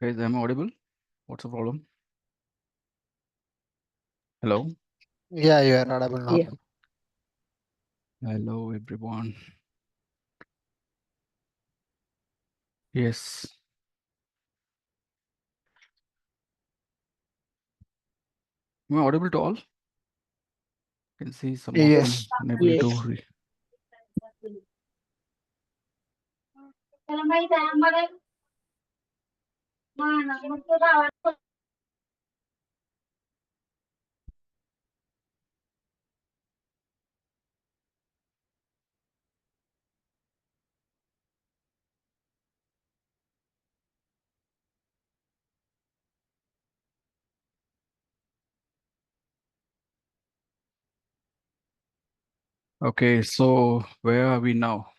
Guys, am I audible? What's the problem? Hello? Yeah, you are audible now. Yeah. Hello, everyone. Yes. Am I audible to all? Can see some of them Yes. unable to. Yes. Okay, so where are we now?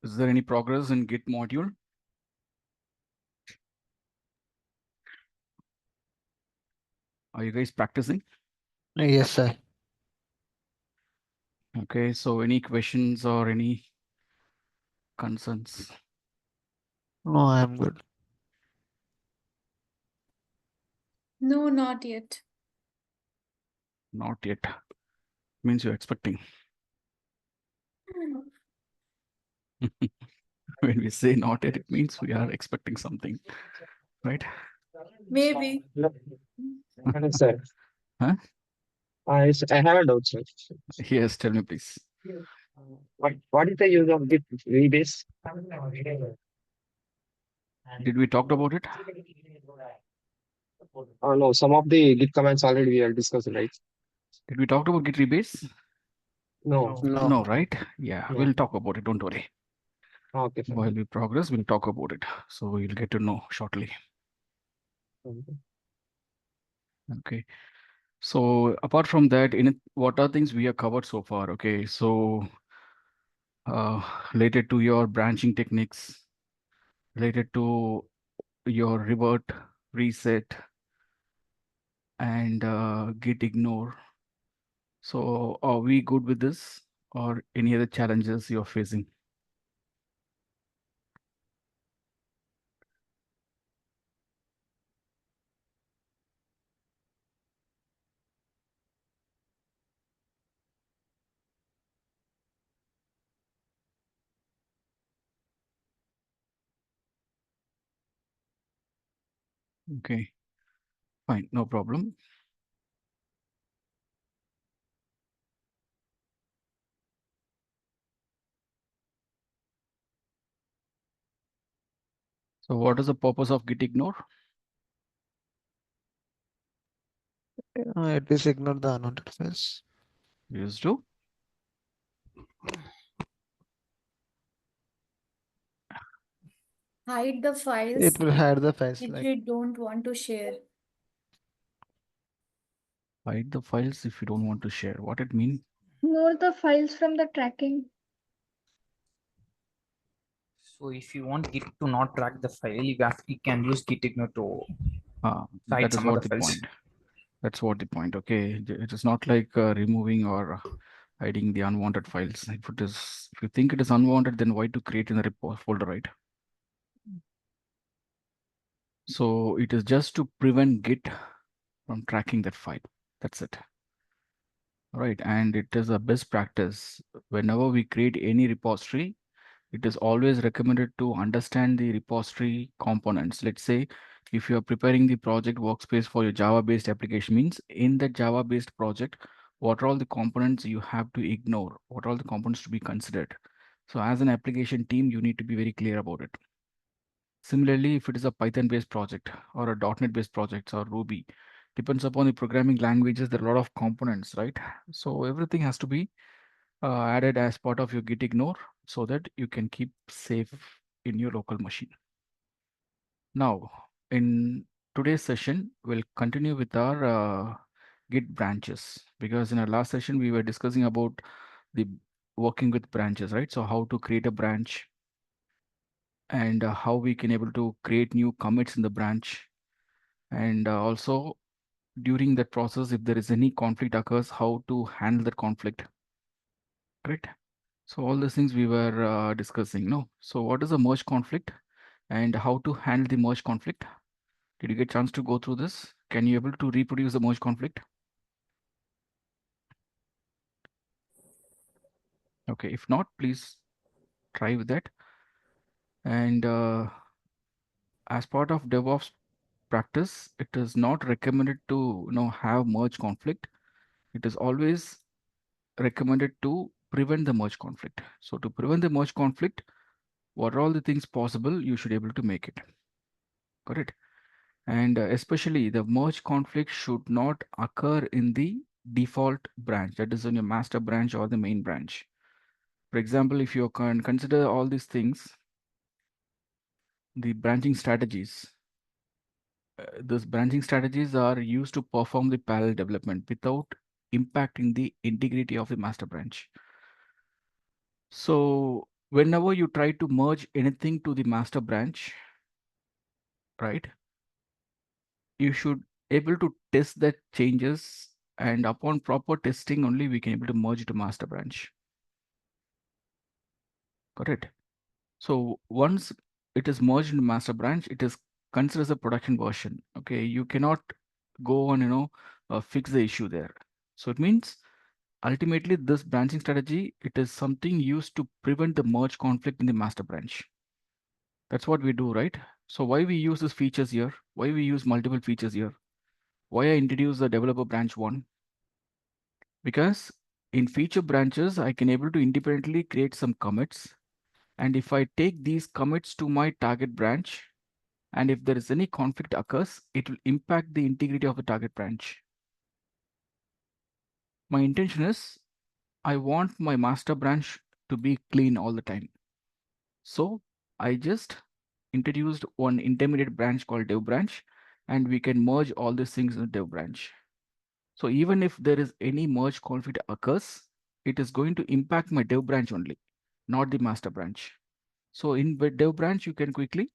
Is there any progress in Git module? Are you guys practicing? Yes, sir. Okay, so any questions or any concerns? No, I am good. No, not yet. Not yet. Means you're expecting. When we say not yet, it means we are expecting something, right? Maybe. Hello, sir. Huh? I have a doubt, sir. Yes, tell me please. What is the use of Git rebase? Did we talk about it? Oh no, some of the Git commands already we have discussed, right? Did we talk about Git rebase? No, No. No, right? Yeah, no. we'll talk about it. Don't worry. Okay, fine. While we progress, we'll talk about it. So you'll get to know shortly. Okay. So apart from that, in it, what are things we have covered so far? Okay. So related to your branching techniques, related to your revert, reset, and git ignore. So are we good with this or any other challenges you're facing? Okay. Fine. No problem. So what is the purpose of git ignore? It is ignore the unwanted files. Used to Hide the files It will hide the files if like you don't want to share. hide the files if you don't want to share. What it mean? Ignore the files from the tracking. So if you want Git to not track the file, you can use Git ignore to hide That is some of what the the files. point. That's what the point. Okay. It is not like removing or hiding the unwanted files. If it is, if you think it is unwanted, then why to create in the repo folder, right? So it is just to prevent Git from tracking that file. That's it. Right. And it is a best practice. Whenever we create any repository, it is always recommended to understand the repository components. Let's say if you are preparing the project workspace for your Java-based application, means in the Java-based project, what are all the components you have to ignore? What are all the components to be considered? So as an application team, you need to be very clear about it. Similarly, if it is a Python-based project or a .NET-based project or Ruby, depends upon the programming languages, there are a lot of components, right? So everything has to be added as part of your git ignore so that you can keep safe in your local machine. Now, in today's session, we'll continue with our git branches, because in our last session, we were discussing about the working with branches, right? So how to create a branch and how we can able to create new commits in the branch. And also during that process, if there is any conflict occurs, how to handle that conflict, right? So all these things we were discussing, no? So what is a merge conflict and how to handle the merge conflict? Did you get chance to go through this? Can you able to reproduce the merge conflict? Okay, if not, please try with that. And as part of DevOps practice, it is not recommended to have merge conflict. It is always recommended to prevent the merge conflict. So to prevent the merge conflict, what are all the things possible you should able to make it. Correct. And especially the merge conflict should not occur in the default branch, that is in your master branch or the main branch. For example, if you can consider all these things, the branching strategies, those branching strategies are used to perform the parallel development without impacting the integrity of the master branch. So whenever you try to merge anything to the master branch, right, you should able to test that changes, and upon proper testing only we can able to merge to master branch. Correct. So once it is merged into master branch, it is considered as a production version. Okay, you cannot go on fix the issue there. So it means ultimately this branching strategy, it is something used to prevent the merge conflict in the master branch. That's what we do, right? So why we use these features here? Why we use multiple features here? Why I introduce the developer branch one? Because in feature branches, I can able to independently create some commits. And if I take these commits to my target branch, and if there is any conflict occurs, it will impact the integrity of the target branch. My intention is I want my master branch to be clean all the time. So I just introduced one intermediate branch called dev branch, and we can merge all these things in the dev branch. So even if there is any merge conflict occurs, it is going to impact my dev branch only, not the master branch. So in the dev branch, you can quickly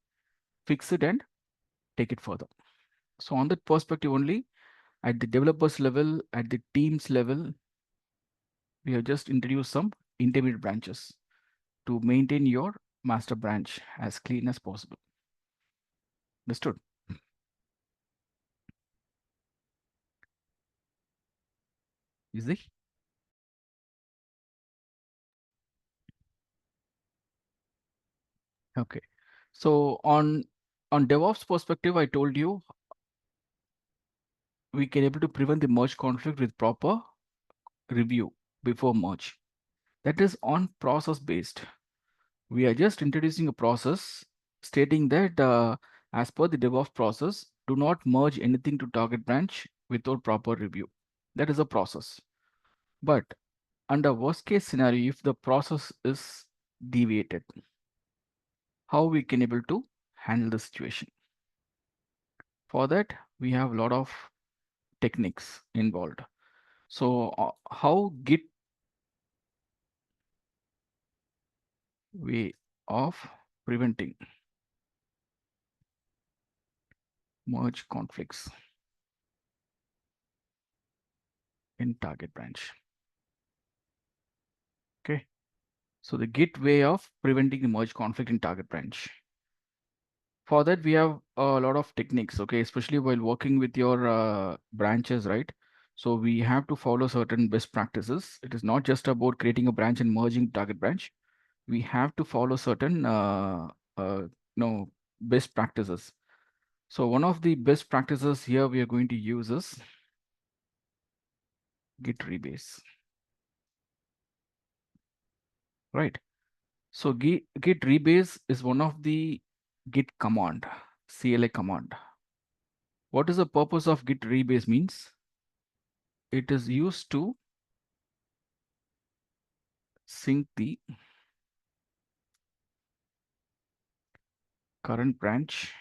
fix it and take it further. So on that perspective only, at the developers level, at the teams level, we have just introduced some intermediate branches to maintain your master branch as clean as possible. Understood? Easy? Okay. So on DevOps perspective, I told you we can able to prevent the merge conflict with proper review before merge. That is on process based. We are just introducing a process stating that as per the DevOps process, do not merge anything to target branch without proper review. That is a process. But under worst case scenario, if the process is deviated, how we can able to handle the situation? For that, we have a lot of techniques involved. So how Git way of preventing merge conflicts in target branch. Okay. So the Git way of preventing the merge conflict in target branch. For that, we have a lot of techniques, okay, especially while working with your branches, right? So we have to follow certain best practices. It is not just about creating a branch and merging target branch. We have to follow certain best practices. So one of the best practices here we are going to use is Git rebase, right? So Git rebase is one of the Git command, CLA command. What is the purpose of Git rebase means? It is used to sync the current branch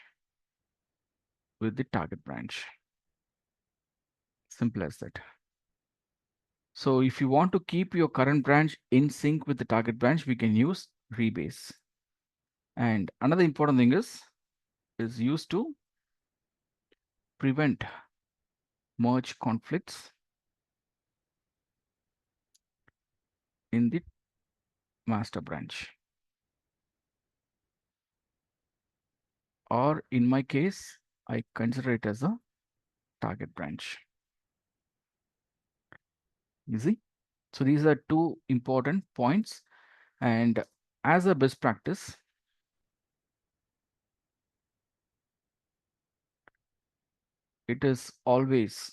with the target branch. Simple as that. So if you want to keep your current branch in sync with the target branch, we can use rebase. And another important thing is used to prevent merge conflicts in the master branch. Or in my case, I consider it as a target branch. Easy. So these are two important points. And as a best practice, it is always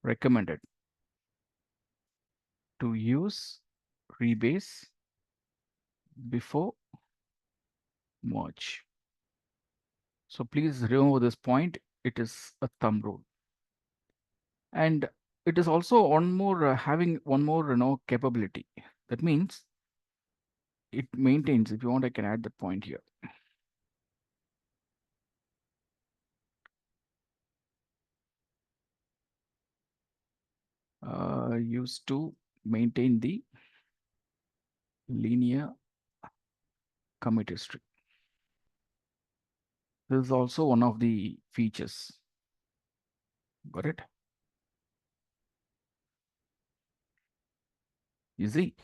recommended to use rebase before merge. So please remember this point. It is a thumb rule. And it is also one more having one more capability. That means it maintains. If you want, I can add that point here. Used to maintain the linear commit history. This is also one of the features. Got it? Easy.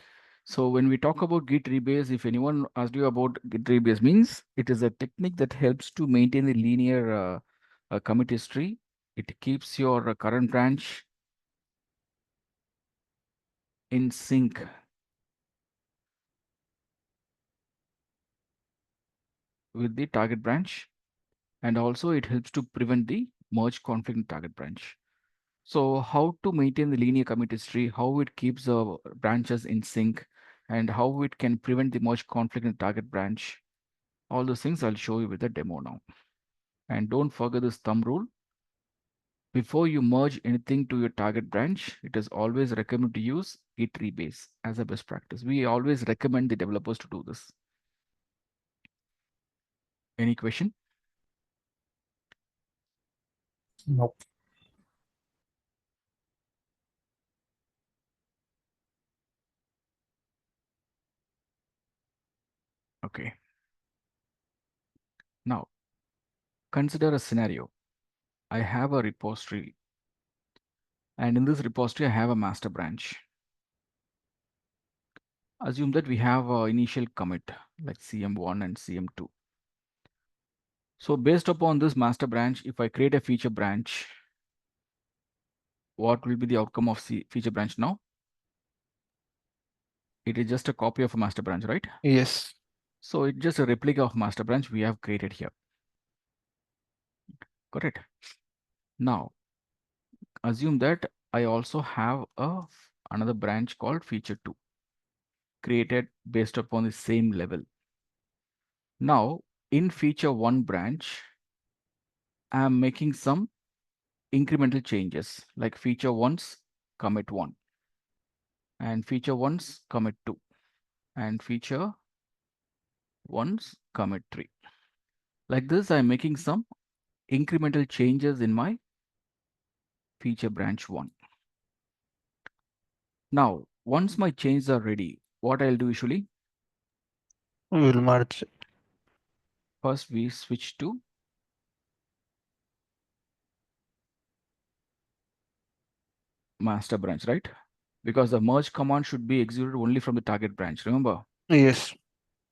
So when we talk about Git rebase, if anyone asked you about Git rebase, means it is a technique that helps to maintain the linear commit history. It keeps your current branch in sync with the target branch, and also it helps to prevent the merge conflict in target branch. So how to maintain the linear commit history, how it keeps the branches in sync, and how it can prevent the merge conflict in target branch. All those things I'll show you with the demo now. And don't forget this thumb rule. Before you merge anything to your target branch, it is always recommended to use Git rebase as a best practice. We always recommend the developers to do this. Any question? Nope. Okay. Now, consider a scenario. I have a repository, and in this repository, I have a master branch. Assume that we have an initial commit like CM1 and CM2. So based upon this master branch, if I create a feature branch, what will be the outcome of feature branch now? It is just a copy of a master branch, right? Yes. So it's just a replica of master branch we have created here. Correct. Now, assume that I also have another branch called feature 2 created based upon the same level. Now, in feature 1 branch, I am making some incremental changes like feature 1's commit 1 and feature 1's commit 2 and feature 1's commit 3. Like this, I'm making some incremental changes in my feature branch 1. Now, once my changes are ready, what I'll do usually, We will merge. first we switch to master branch, right? Because the merge command should be executed only from the target branch, remember? Yes.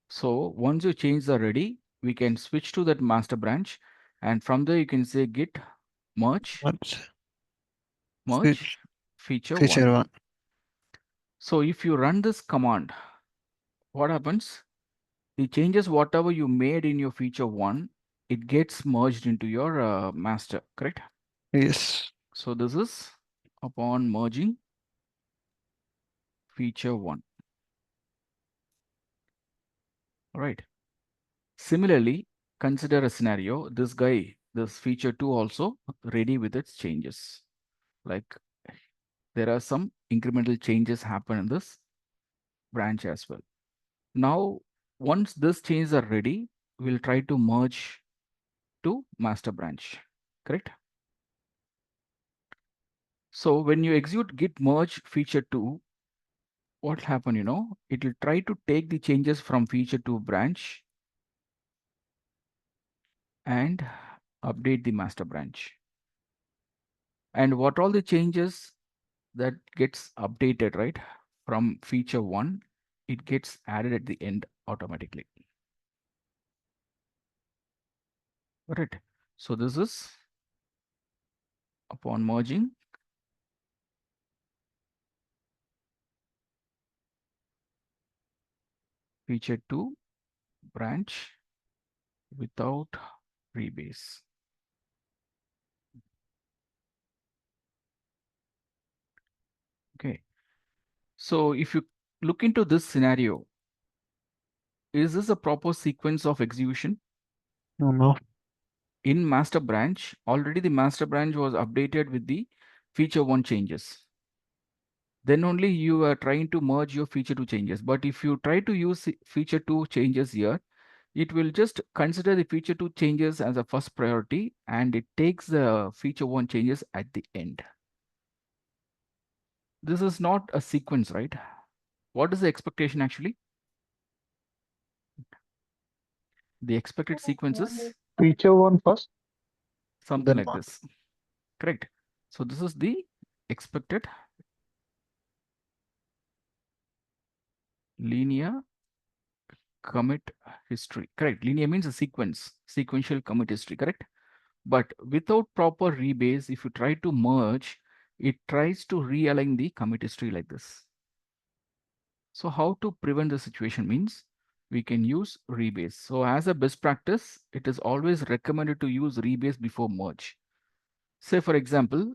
So once your changes are ready, we can switch to that master branch, and from there you can say git merge Switch. feature 1. Feature 1. So if you run this command, what happens? The changes whatever you made in your feature 1, it gets merged into your master, correct? Yes. So this is upon merging feature 1. All right. Similarly, consider a scenario. This guy, this feature 2 also ready with its changes. Like there are some incremental changes happen in this branch as well. Now, once these changes are ready, we'll try to merge to master branch, correct? So when you execute git merge feature 2, what happen, it will try to take the changes from feature 2 branch and update the master branch. And what all the changes that gets updated, right? from feature 1, it gets added at the end automatically. Right. So this is upon merging, feature 2 branch without rebase. Okay. So if you look into this scenario, is this a proper sequence of execution? No. In master branch, already the master branch was updated with the feature 1 changes. Then only you are trying to merge your feature 2 changes. But if you try to use feature 2 changes here, it will just consider the feature 2 changes as a first priority, and it takes the feature 1 changes at the end. This is not a sequence, right? What is the expectation actually? The expected sequence is Feature 1 first, something then like one. this. Correct. So this is the expected linear commit history. Correct. Linear means a sequence, sequential commit history. Correct. But without proper rebase, if you try to merge, it tries to realign the commit history like this. So how to prevent the situation means we can use rebase. So as a best practice, it is always recommended to use rebase before merge. Say for example,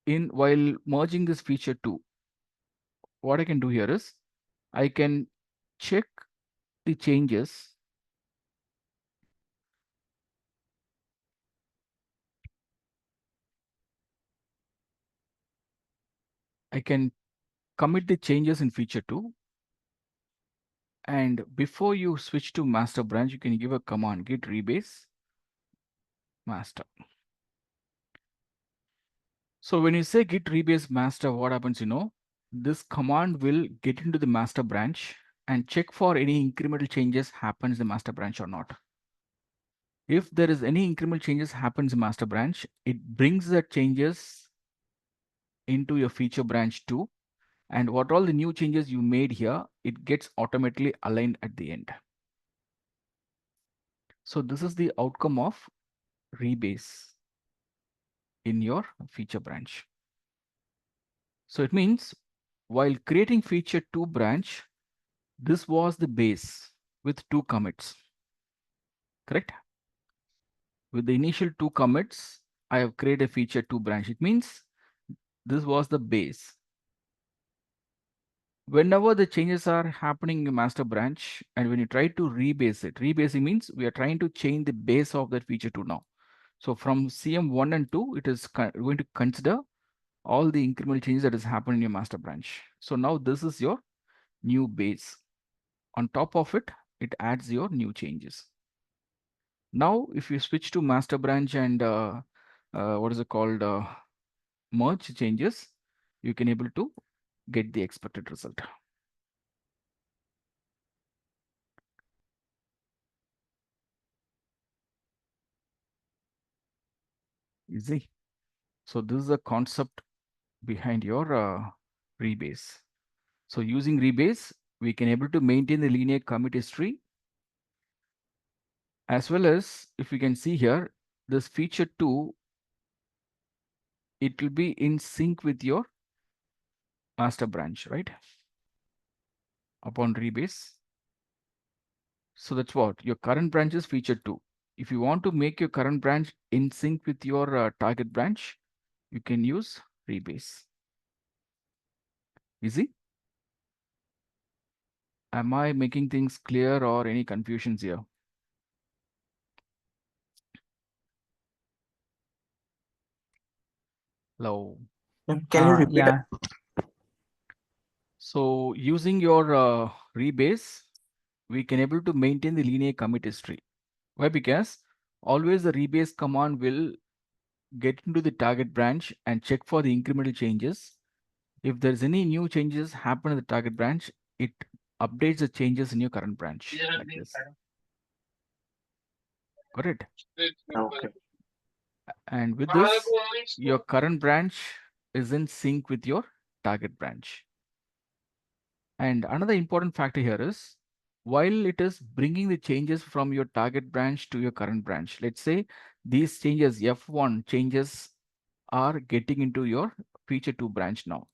while merging this feature 2, what I can do here is I can check the changes. I can commit the changes in feature 2. And before you switch to master branch, you can give a command git rebase master. So when you say git rebase master, what happens, this command will get into the master branch and check for any incremental changes happens in the master branch or not. If there is any incremental changes happens in master branch, it brings the changes into your feature branch 2. And what all the new changes you made here, it gets automatically aligned at the end. So this is the outcome of rebase in your feature branch. So it means while creating feature 2 branch, this was the base with 2 commits. Correct? With the initial 2 commits, I have created a feature 2 branch. It means this was the base. Whenever the changes are happening in master branch, and when you try to rebase it, rebasing means we are trying to change the base of that feature 2 now. So from CM1 and 2, it is going to consider all the incremental changes that has happened in your master branch. So now this is your new base. On top of it, it adds your new changes. Now, if you switch to master branch and what is it called, merge changes, you can able to get the expected result. Easy. So this is the concept behind your rebase. So using rebase, we can able to maintain the linear commit history, as well as if you can see here, this feature 2, it will be in sync with your master branch, right? Upon rebase. So that's what your current branch is feature 2. If you want to make your current branch in sync with your target branch, you can use rebase. Easy? Am I making things clear or any confusions here? Hello. Can you repeat? Yeah. So using your rebase, we can able to maintain the linear commit history. Why? Because always the rebase command will get into the target branch and check for the incremental changes. If there's any new changes happen in the target branch, it updates the changes in your current branch like this. Correct? Okay. And with this, your current branch is in sync with your target branch. And another important factor here is while it is bringing the changes from your target branch to your current branch, let's say these changes, F1 changes are getting into your feature 2 branch now.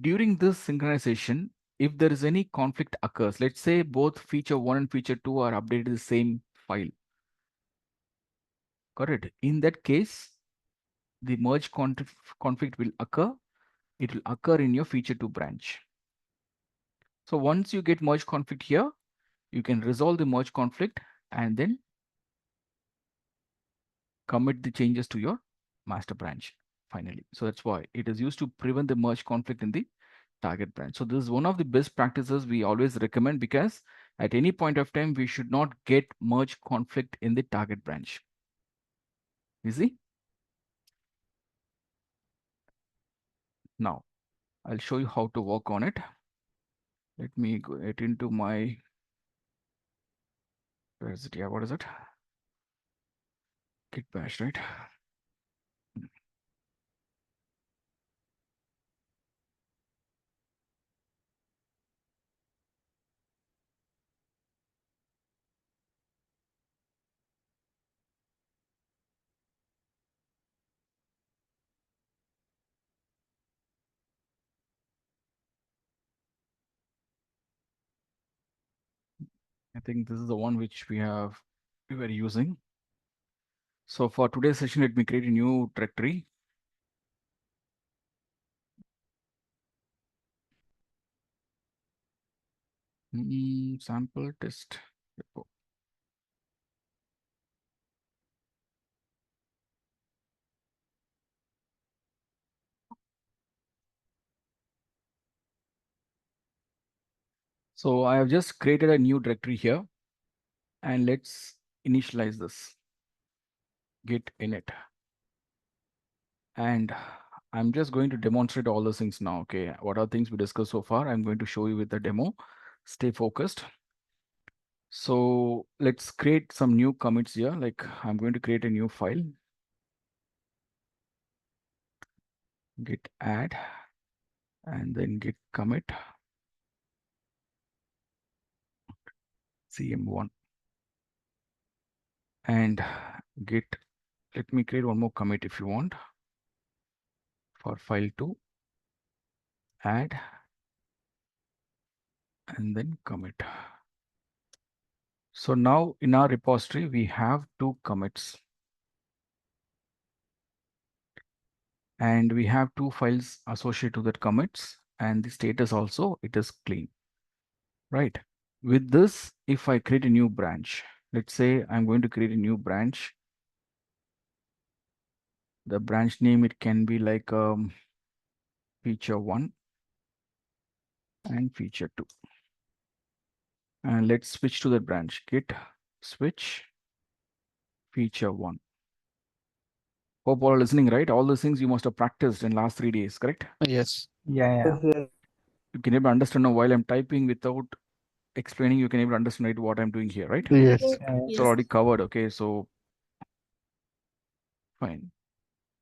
During this synchronization, if there is any conflict occurs, let's say both feature 1 and feature 2 are updated the same file. Correct. In that case, the merge conflict will occur. It will occur in your feature 2 branch. So once you get merge conflict here, you can resolve the merge conflict and then commit the changes to your master branch finally. So that's why it is used to prevent the merge conflict in the target branch. So this is one of the best practices we always recommend, because at any point of time, we should not get merge conflict in the target branch. Easy? Now, I'll show you how to work on it. Let me get into my, where is it? Yeah, what is it? Git bash, right? I think this is the one which we were using. So for today's session, let me create a new directory. Sample test repo. So I have just created a new directory here, and let's initialize this. Git init. And I'm just going to demonstrate all those things now. Okay, what are things we discussed so far? I'm going to show you with the demo. Stay focused. So let's create some new commits here. Like I'm going to create a new file. Git add and then git commit cm1 and git. Let me create one more commit if you want for file 2. Add and then commit. So now in our repository, we have 2 commits. And we have 2 files associated to that commits, and the status also, it is clean, right? With this, if I create a new branch, let's say I'm going to create a new branch. The branch name, it can be like feature 1 and feature 2. And let's switch to that branch. Git switch feature 1. Hope all are listening, right? All those things you must have practiced in last 3 days, correct? Yes. Yeah. You can able to understand now while I'm typing without explaining, you can able to understand right, what I'm doing here, right? Yes. It's already covered. Okay, so fine.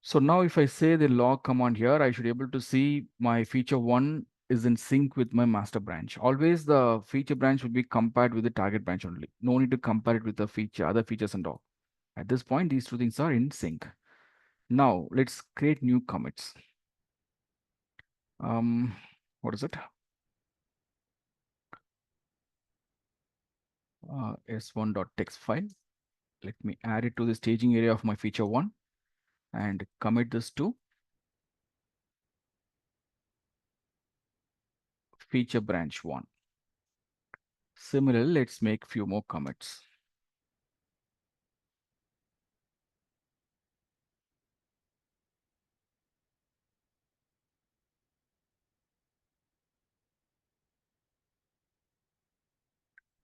So now if I say the log command here, I should be able to see my feature 1 is in sync with my master branch. Always the feature branch will be compared with the target branch only. No need to compare it with the feature, other features and all. At this point, these 2 things are in sync. Now let's create new commits. What is it? S1.txt file. Let me add it to the staging area of my feature 1 and commit this to feature branch 1. Similarly, let's make few more commits.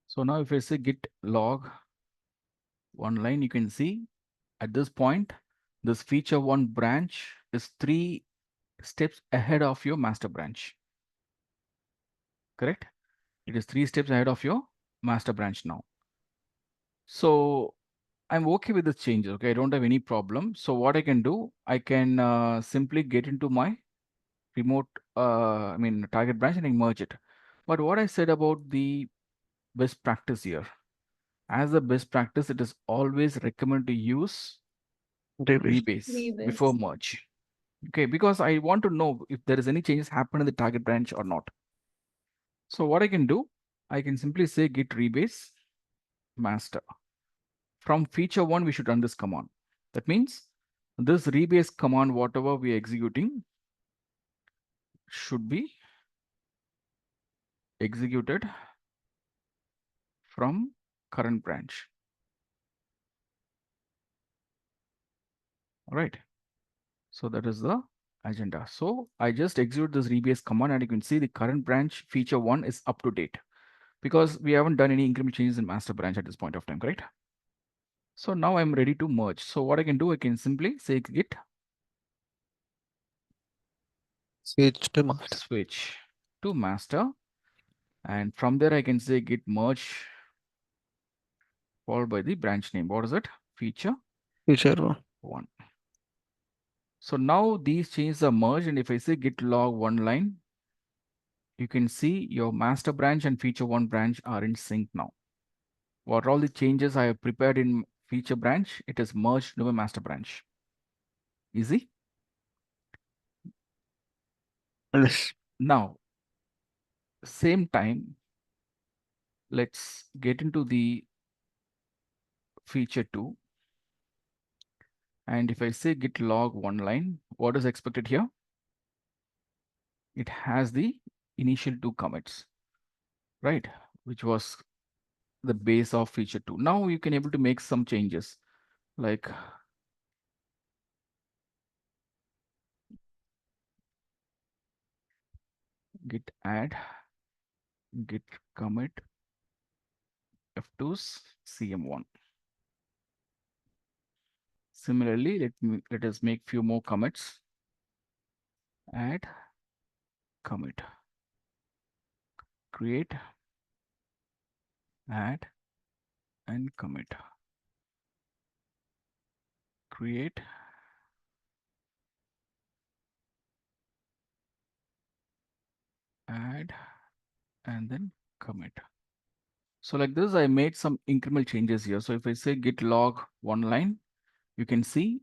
So now if I say git log 1 line, you can see at this point, this feature 1 branch is 3 steps ahead of your master branch. Correct? It is 3 steps ahead of your master branch now. So I'm okay with this change. Okay, I don't have any problem. So what I can do, I can simply get into my remote, I mean, target branch and I merge it. But what I said about the best practice here, as a best practice, it is always recommended to use Rebase. rebase before Rebase. merge. Okay, because I want to know if there is any changes happen in the target branch or not. So what I can do, I can simply say git rebase master. From feature one, we should run this command. That means this rebase command, whatever we are executing, should be executed from current branch. All right. So that is the agenda. So I just execute this rebase command and you can see the current branch feature one is up to date because we haven't done any incremental changes in master branch at this point of time, correct? So now I'm ready to merge. So what I can do, I can simply say git Switch to master. switch to master. And from there, I can say git merge followed by the branch name. What is it? Feature Feature one. one. So now these changes are merged. And if I say git log one line, you can see your master branch and feature one branch are in sync now. What all the changes I have prepared in feature branch, it is merged to my master branch. Easy. Yes. Now, same time, let's get into the feature two. And if I say git log one line, what is expected here? It has the initial two commits, right? Which was the base of feature two. Now you can able to make some changes like git add, git commit f2's cm1. Similarly, let us make few more commits. Add, commit, create, add, and commit. Create, add, and then commit. So like this, I made some incremental changes here. So if I say git log one line, you can see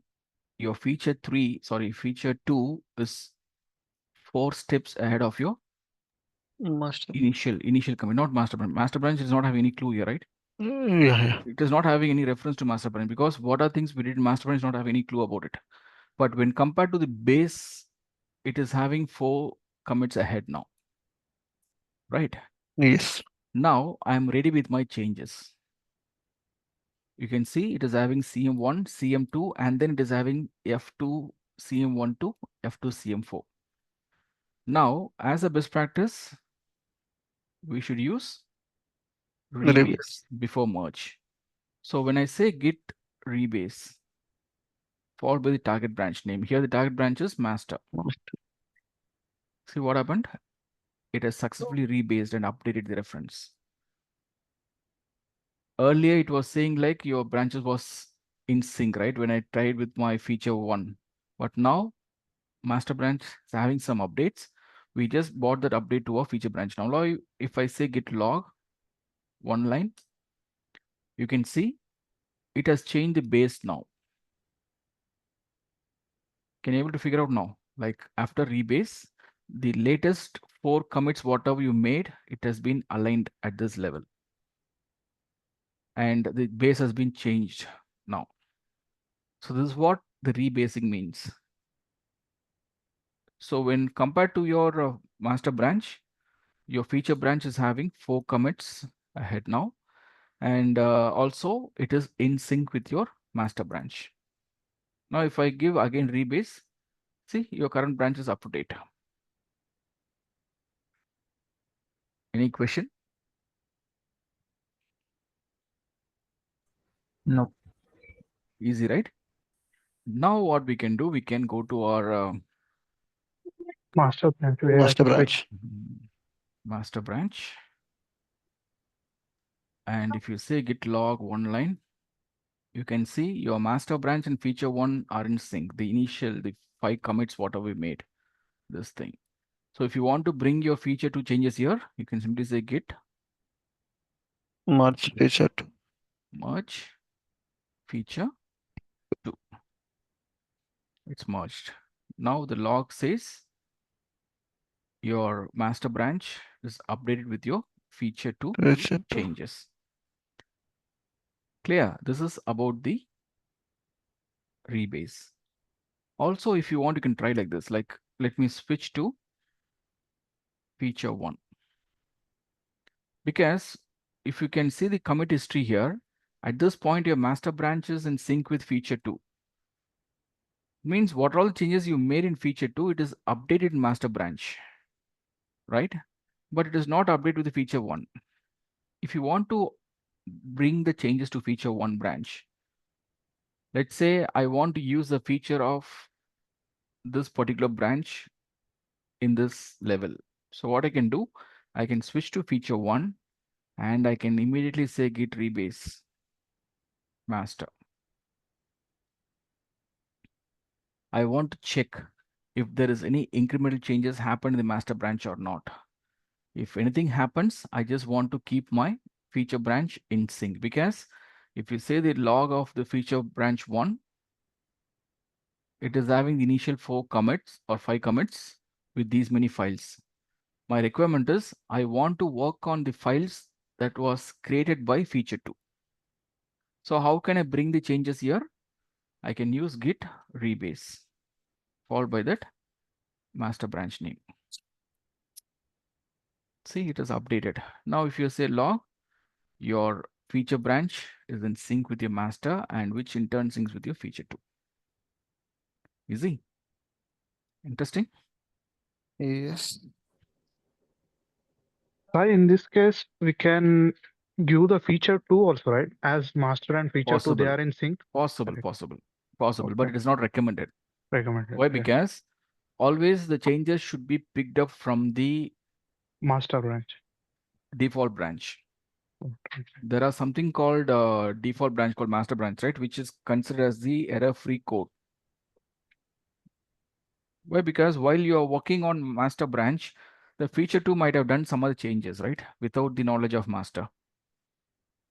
your feature two is 4 steps ahead of your Master. initial commit, not master branch. Master branch does not have any clue here, right? Yeah. It is not having any reference to master branch because what are things we did in master branch not have any clue about it. But when compared to the base, it is having 4 commits ahead now, right? Yes. Now I'm ready with my changes. You can see it is having CM1, CM2, and then it is having F2, CM1 to F2, CM4. Now, as a best practice, we should use rebase before merge. So when I say git rebase, followed by the target branch name, here the target branch is master. See what happened? It has successfully rebased and updated the reference. Earlier, it was saying like your branches was in sync, right? When I tried with my feature one, but now master branch is having some updates. We just brought that update to our feature branch. Now, if I say git log one line, you can see it has changed the base now. Can you able to figure out now? Like after rebase, the latest 4 commits, whatever you made, it has been aligned at this level. And the base has been changed now. So this is what the rebasing means. So when compared to your master branch, your feature branch is having 4 commits ahead now. And also it is in sync with your master branch. Now, if I give again rebase, see your current branch is up to date. Any question? No. Easy, right? Now what we can do, we can go to our Master branch. We have Master to branch. master branch. And if you say git log one line, you can see your master branch and feature one are in sync. The 5 commits, whatever we made, this thing. So if you want to bring your feature 2 changes here, you can simply say git Merge feature 2. merge feature 2. It's merged. Now the log says your master branch is updated with your feature 2 Feature 2. changes. Clear? This is about the rebase. Also, if you want, you can try like this. Like, let me switch to feature 1. Because if you can see the commit history here, at this point, your master branch is in sync with feature 2. Means what all changes you made in feature 2, it is updated in master branch, right? But it is not updated with the feature 1. If you want to bring the changes to feature 1 branch, let's say I want to use the feature of this particular branch in this level. So what I can do, I can switch to feature 1 and I can immediately say git rebase master. I want to check if there is any incremental changes happen in the master branch or not. If anything happens, I just want to keep my feature branch in sync, because if you say the log of the feature branch 1, it is having the initial 4 commits or 5 commits with these many files. My requirement is I want to work on the files that was created by feature 2. So how can I bring the changes here? I can use git rebase followed by that master branch name. See, it is updated. Now, if you say log, your feature branch is in sync with your master, and which in turn syncs with your feature 2. Easy. Interesting. Yes. Sai, in this case, we can give the feature 2 also, right? As master and feature 2, they Possible. are in sync. Possible, Correct. possible, possible, but Okay. it is not recommended. Recommended. Why? Yeah. Because always the changes should be picked up from the Master branch. default branch. Okay. There are something called default branch called master branch, right? Which is considered as the error-free code. Why? Because while you are working on master branch, the feature 2 might have done some other changes, right? Without the knowledge of master.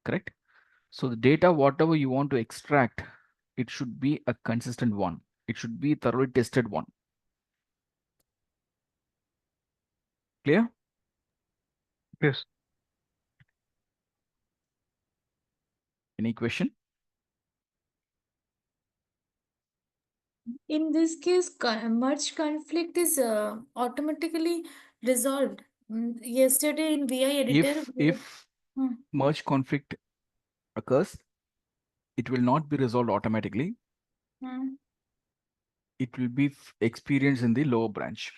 Correct? So the data, whatever you want to extract, it should be a consistent one. It should be thoroughly tested one. Clear? Yes. Any question? In this case, merge conflict is automatically resolved. Yesterday in VI editor, If Hmm. merge conflict occurs, it will not be resolved automatically. Hmm. It will be experienced in the lower branch.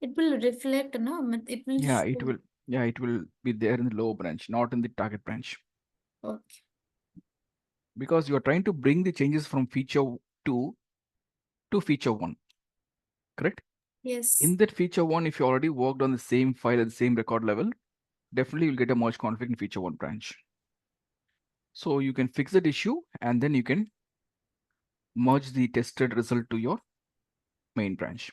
It will reflect, no? It will. Yeah, it show. will. Yeah, it will be there in the lower branch, not in the target branch. Okay. Because you are trying to bring the changes from feature 2 to feature 1. Correct? Yes. In that feature 1, if you already worked on the same file at the same record level, definitely you'll get a merge conflict in feature 1 branch. So you can fix that issue and then you can merge the tested result to your main branch.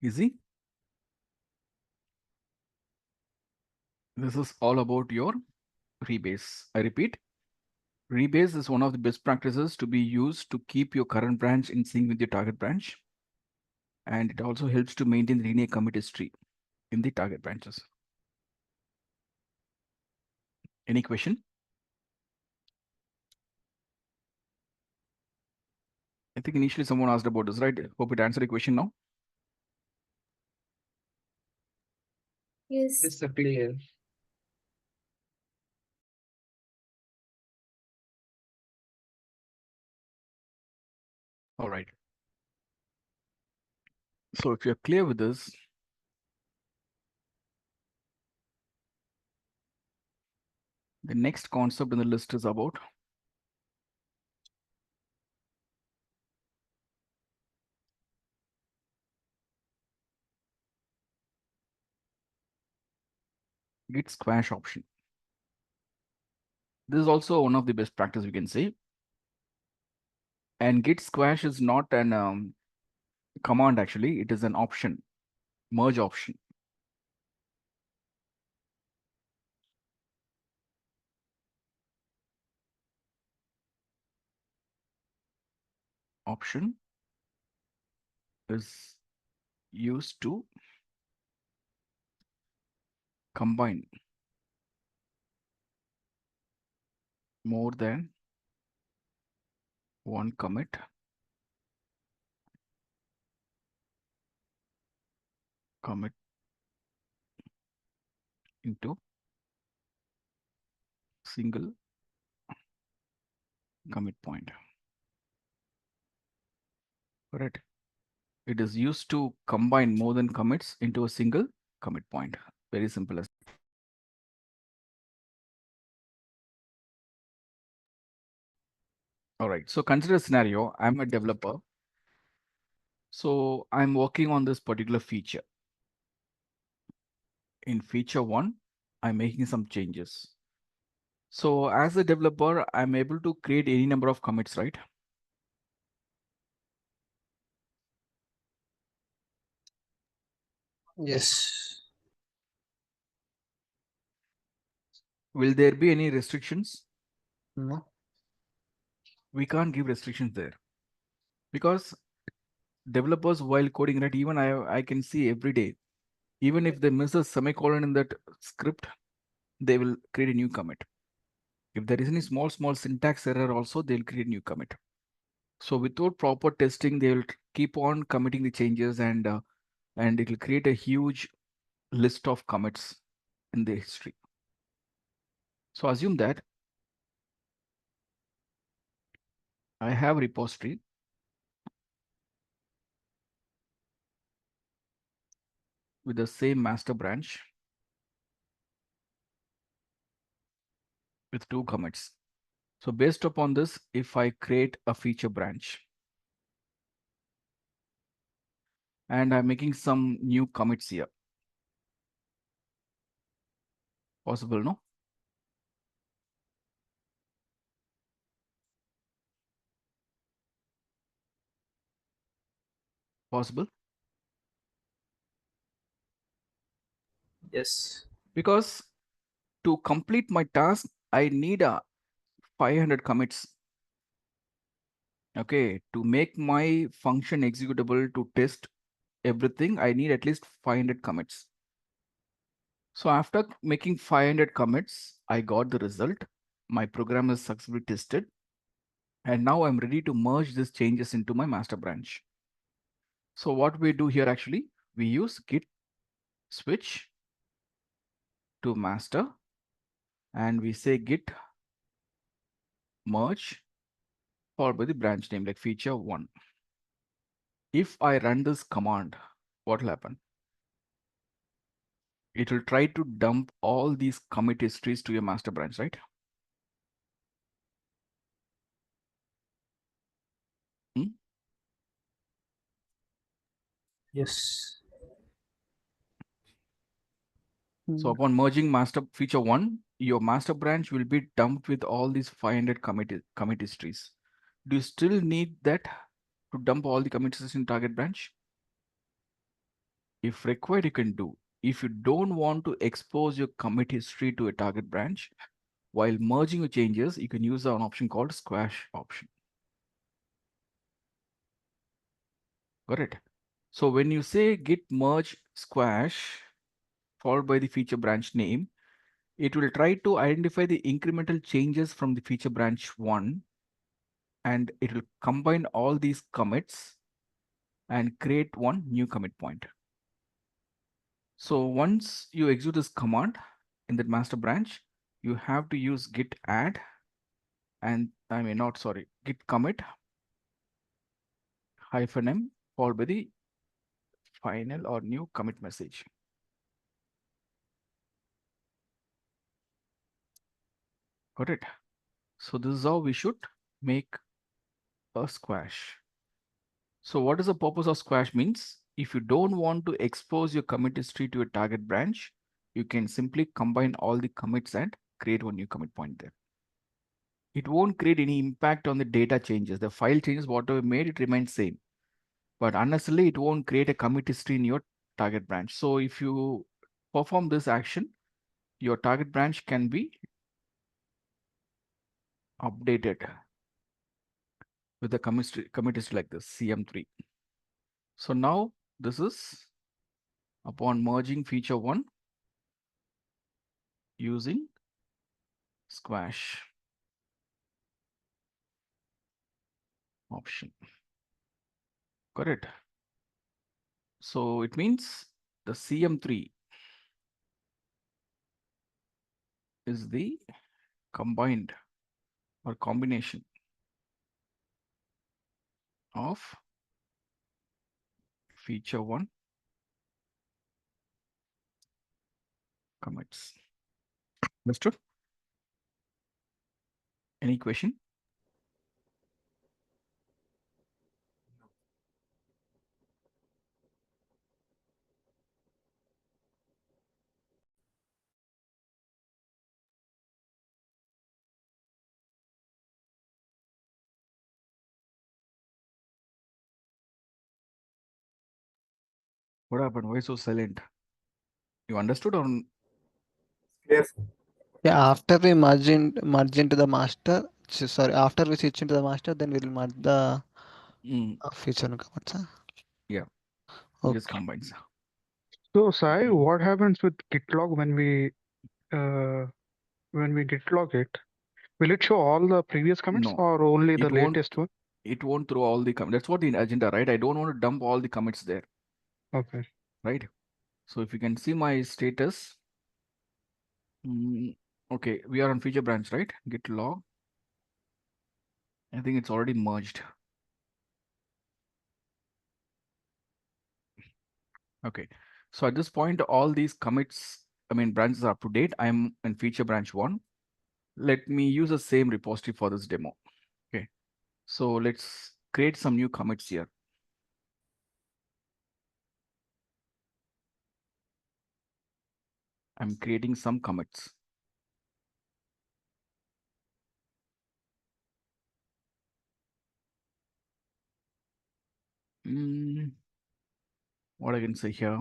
Easy. This is all about your rebase. I repeat, rebase is one of the best practices to be used to keep your current branch in sync with your target branch. And it also helps to maintain the linear commit history in the target branches. Any question? I think initially someone asked about this, right? Hope it answered the question now. Yes. It's clear. All right. So if you're clear with this, the next concept in the list is about git squash option. This is also one of the best practice we can say. And git squash is not an command actually, it is an option, merge option. Option is used to combine more than one commit into single commit point. Correct. It is used to combine more than commits into a single commit point. Very simple as. All right. So consider a scenario. I'm a developer. So I'm working on this particular feature. In feature 1, I'm making some changes. So as a developer, I'm able to create any number of commits, right? Yes. Will there be any restrictions? No. We can't give restrictions there because developers while coding, right? Even I can see every day, even if they miss a semicolon in that script, they will create a new commit. If there is any small syntax error also, they'll create a new commit. So without proper testing, they will keep on committing the changes and it will create a huge list of commits in the history. So assume that I have a repository with the same master branch with 2 commits. So based upon this, if I create a feature branch and I'm making some new commits here, possible, no? Possible? Yes. Because to complete my task, I need a 500 commits. Okay, to make my function executable to test everything, I need at least 500 commits. So after making 500 commits, I got the result. My program is successfully tested. And now I'm ready to merge these changes into my master branch. So what we do here actually, we use git switch to master and we say git merge followed by the branch name like feature 1. If I run this command, what will happen? It will try to dump all these commit histories to your master branch, right? Yes. So upon merging master feature 1, your master branch will be dumped with all these 500 commit histories. Do you still need that to dump all the commit histories in target branch? If required, you can do. If you don't want to expose your commit history to a target branch, while merging your changes, you can use an option called squash option. Got it? So when you say git merge squash followed by the feature branch name, it will try to identify the incremental changes from the feature branch 1 and it will combine all these commits and create one new commit point. So once you execute this command in that master branch, you have to use git add and git commit -m followed by the final or new commit message. Got it? So this is how we should make a squash. So what is the purpose of squash means? If you don't want to expose your commit history to a target branch, you can simply combine all the commits and create one new commit point there. it won't create any impact on the data changes. The file changes, whatever made, it remains same. But unnecessarily, it won't create a commit history in your target branch. So if you perform this action, your target branch can be updated with the commit history like this, CM3. So now this is upon merging feature 1 using squash option. Correct. So it means the CM3 is the combined or combination of feature 1 commits. Understood? Any question? What happened? Why so silent? You understood or Yes. Yeah, after we merge into the master, sorry, after we switch into the master, then we'll merge the feature and comments. Huh? Yeah, Okay. just combines. So Sai, what happens with git log when we git log it? Will it show all the previous commits No, or only the it won't. latest one? It won't throw all the commits. That's what the agenda, right? I don't want to dump all the commits there, Okay. right? So if you can see my status, okay, we are on feature branch, right? Git log. I think it's already merged. Okay, so at this point, all these commits, branches are up to date. I'm in feature branch 1. Let me use the same repository for this demo. Okay, so let's create some new commits here. I'm creating some commits. What I can say here.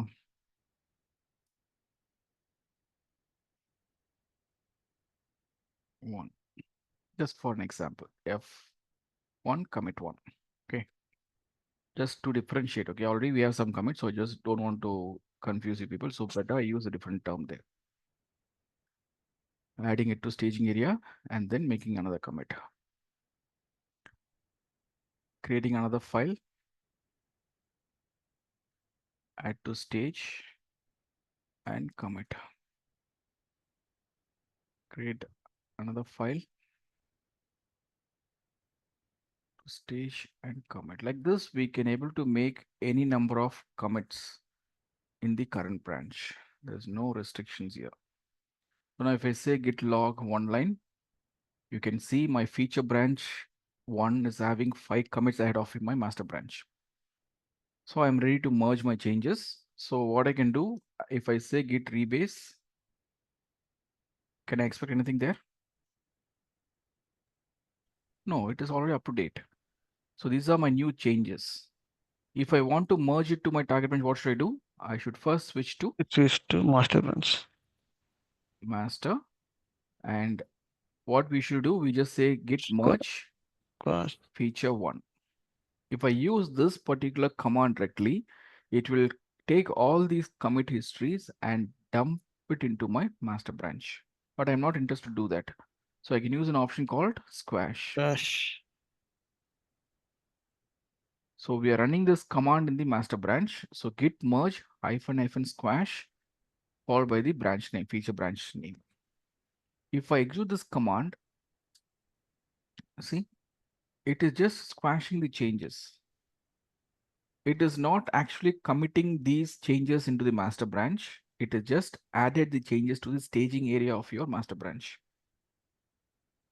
One, just for an example, F1 commit 1. Okay, just to differentiate. Okay, already we have some commits, so I just don't want to confuse you people. So better I use a different term there. Adding it to staging area and then making another commit. Creating another file. Add to stage and commit. Create another file. To stage and commit. Like this, we can able to make any number of commits in the current branch. There's no restrictions here. So now if I say git log 1 line, you can see my feature branch 1 is having 5 commits ahead of my master branch. So I'm ready to merge my changes. So what I can do, if I say git rebase, can I expect anything there? No, it is already up to date. So these are my new changes. If I want to merge it to my target branch, what should I do? I should first switch to master branch. Master. And what we should do, we just say git merge feature 1. If I use this particular command directly, it will take all these commit histories and dump it into my master branch. But I'm not interested to do that. So I can use an option called squash. So we are running this command in the master branch. So git merge -- squash followed by the branch name, feature branch name. If I execute this command, see, it is just squashing the changes. It is not actually committing these changes into the master branch. It is just added the changes to the staging area of your master branch.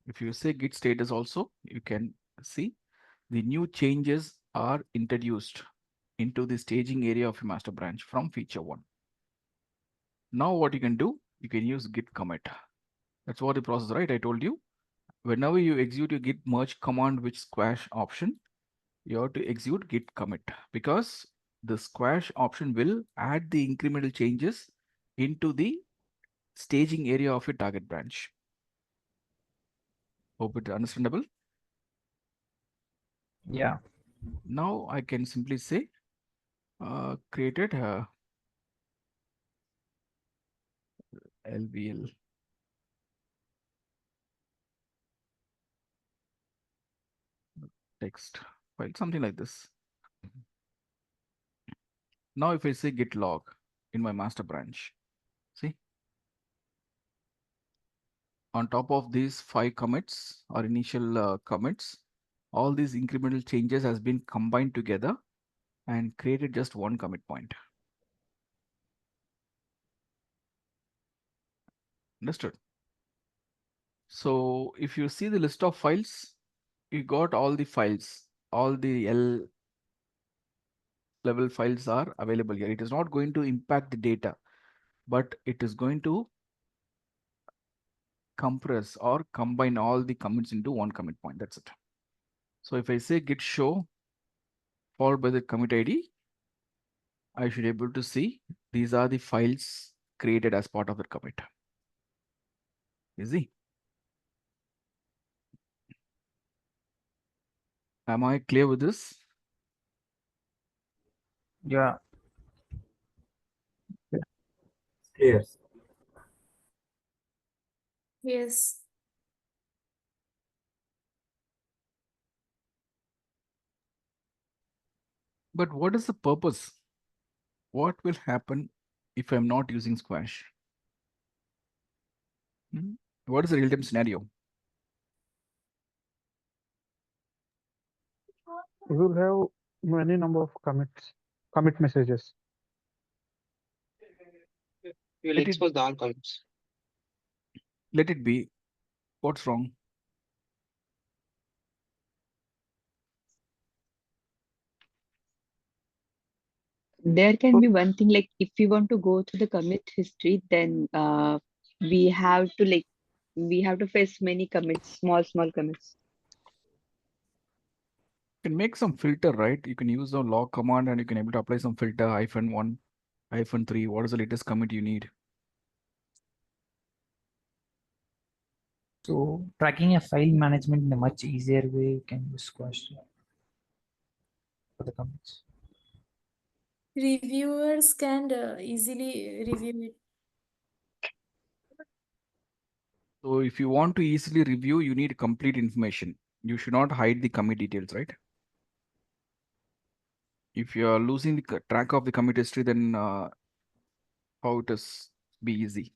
If you say git status also, you can see the new changes are introduced into the staging area of your master branch from feature 1. Now what you can do, you can use git commit. That's what the process, right? I told you whenever you execute your git merge command with squash option, you have to execute git commit, because the squash option will add the incremental changes into the staging area of your target branch. Hope it's understandable. Yeah. Now I can simply say created LVL text file, something like this. Now if I say git log in my master branch, see, on top of these 5 commits or initial commits, all these incremental changes has been combined together and created just one commit point. Understood? So if you see the list of files, you got all the files, all the L level files are available here. It is not going to impact the data, but it is going to compress or combine all the commits into one commit point. That's it. So if I say git show followed by the commit ID, I should be able to see these are the files created as part of the commit. Easy. Am I clear with this? Yeah. Clear. Yes. But what is the purpose? What will happen if I'm not using squash? What is the real-time scenario? We will have many number of commit messages. You will Let it, expose the all commits. let it be. What's wrong? There can be one thing like if we want to go to the commit history, then we have to face many commits, small commits. You can make some filter, right? You can use the log command and you can able to apply some filter -1, -3. What is the latest commit you need? So tracking a file management in a much easier way, you can use squash for the commits. Reviewers can easily review it. So if you want to easily review, you need complete information. You should not hide the commit details, right? If you are losing the track of the commit history, then how it is be easy?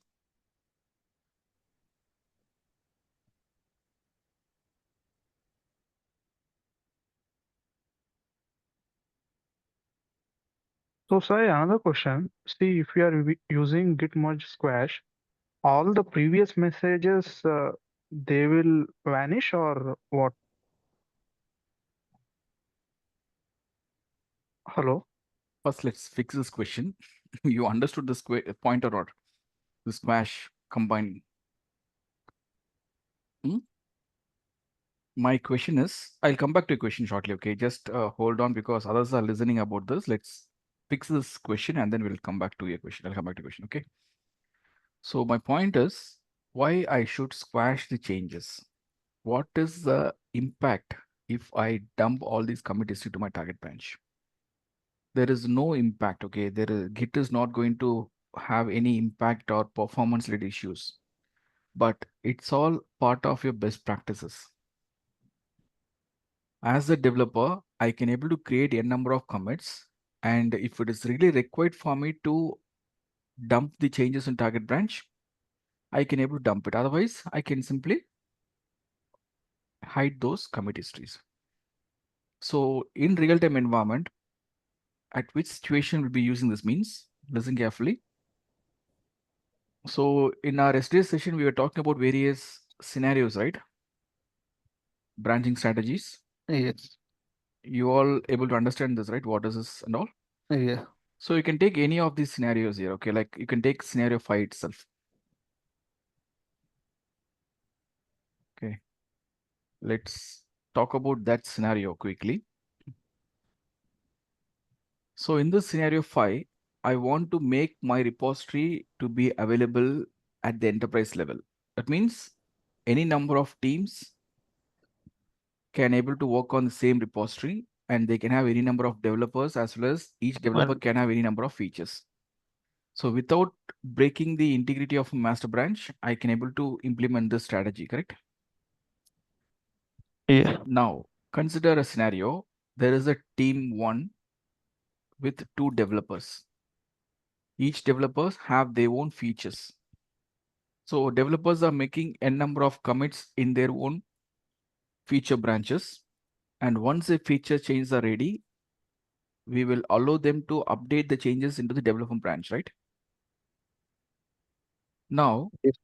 So, Sai, another question. See, if we are using git merge squash, all the previous messages they will vanish or what? Hello? First, let's fix this question. You understood the point or not? The squash combine. My question is, I'll come back to your question shortly, okay? Just hold on because others are listening about this. Let's fix this question and then we'll come back to your question. I'll come back to your question, okay? So my point is why I should squash the changes. What is the impact if I dump all these commit history to my target branch? There is no impact, okay? Git is not going to have any impact or performance related issues, but it's all part of your best practices. As a developer, I can able to create a number of commits, and if it is really required for me to dump the changes in target branch, I can able to dump it. Otherwise, I can simply hide those commit histories. So in real-time environment, at which situation we'll be using this means, listen carefully. So in our yesterday's session, we were talking about various scenarios, right? Branching strategies. Yes. You all able to understand this, right? What is this and all? Yeah. So you can take any of these scenarios here, okay? Like you can take scenario 5 itself. Okay. Let's talk about that scenario quickly. So in this scenario 5, I want to make my repository to be available at the enterprise level. That means any number of teams can able to work on the same repository, and they can have any number of developers, as well as each developer can have any number of features. So without breaking the integrity of a master branch, I can able to implement this strategy, correct? Yeah. Now consider a scenario. There is a team 1 with 2 developers. Each developers have their own features. So developers are making n number of commits in their own feature branches. And once the feature changes are ready, we will allow them to update the changes into the development branch, right? Now, Yes.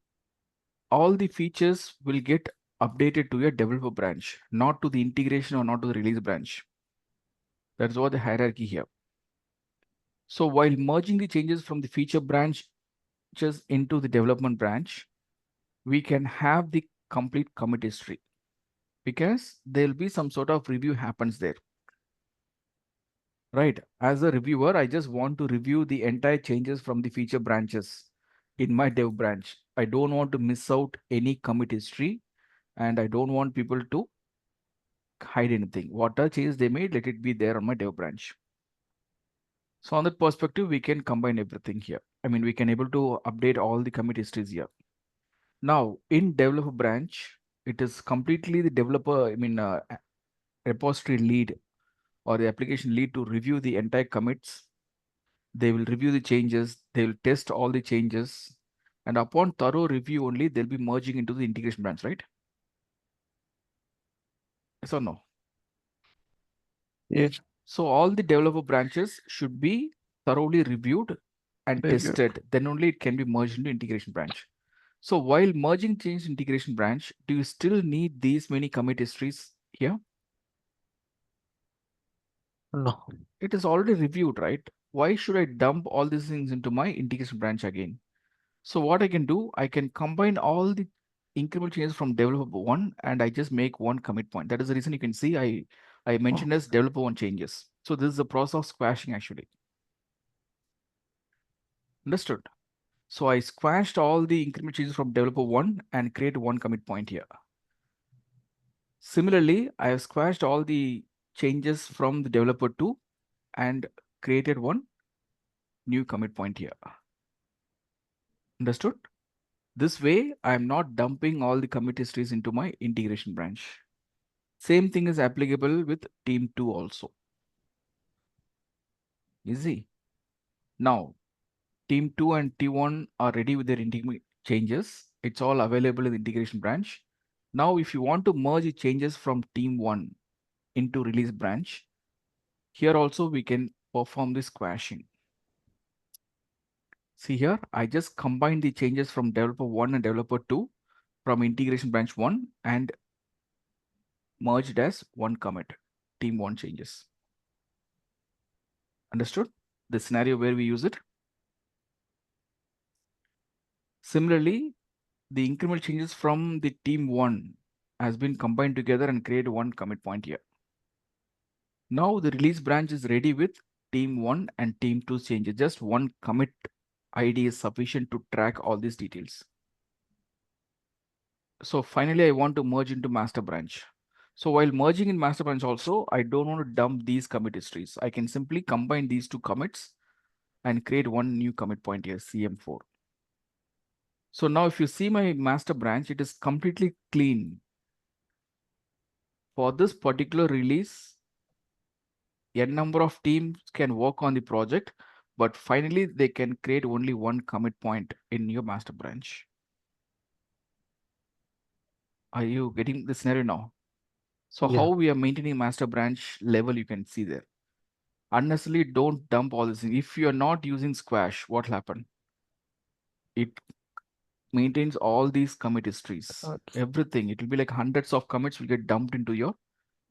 all the features will get updated to your developer branch, not to the integration or not to the release branch. That's what the hierarchy here. So while merging the changes from the feature branch just into the development branch, we can have the complete commit history, because there'll be some sort of review happens there. Right. As a reviewer, I just want to review the entire changes from the feature branches in my dev branch. I don't want to miss out any commit history, and I don't want people to hide anything. Whatever changes they made, let it be there on my dev branch. So on that perspective, we can combine everything here. I mean, we can able to update all the commit histories here. Now in developer branch, it is completely the developer, repository lead or the application lead to review the entire commits. They will review the changes, they will test all the changes, and upon thorough review only, they'll be merging into the integration branch, right? Yes or no? Yes. So all the developer branches should be thoroughly reviewed and Review. tested. Then only it can be merged into integration branch. So while merging change integration branch, do you still need these many commit histories here? No. It is already reviewed, right? Why should I dump all these things into my integration branch again? So what I can do, I can combine all the incremental changes from developer 1 and I just make one commit point. That is the reason you can see I mentioned as developer 1 changes. So this is the process of squashing actually. Understood? So I squashed all the incremental changes from developer 1 and create one commit point here. Similarly, I have squashed all the changes from the developer 2 and created one new commit point here. Understood? This way, I am not dumping all the commit histories into my integration branch. Same thing is applicable with team 2 also. Easy. Now, team 2 and T1 are ready with their integration changes. It's all available in the integration branch. Now, if you want to merge the changes from team 1 into release branch, here also we can perform this squashing. See here, I just combine the changes from developer 1 and developer 2 from integration branch 1 and merged as one commit, team 1 changes. Understood? The scenario where we use it. Similarly, the incremental changes from the team 1 has been combined together and create one commit point here. Now the release branch is ready with team 1 and team 2 changes. Just one commit ID is sufficient to track all these details. So finally, I want to merge into master branch. So while merging in master branch also, I don't want to dump these commit histories. I can simply combine these two commits and create one new commit point here, CM4. So now if you see my master branch, it is completely clean. For this particular release, n number of teams can work on the project, but finally they can create only one commit point in your master branch. Are you getting the scenario now? So Yeah. how we are maintaining master branch level, you can see there. Unnecessarily don't dump all this. If you are not using Squash, what will happen? It maintains all these commit histories, everything. It will be like hundreds of commits will get dumped into your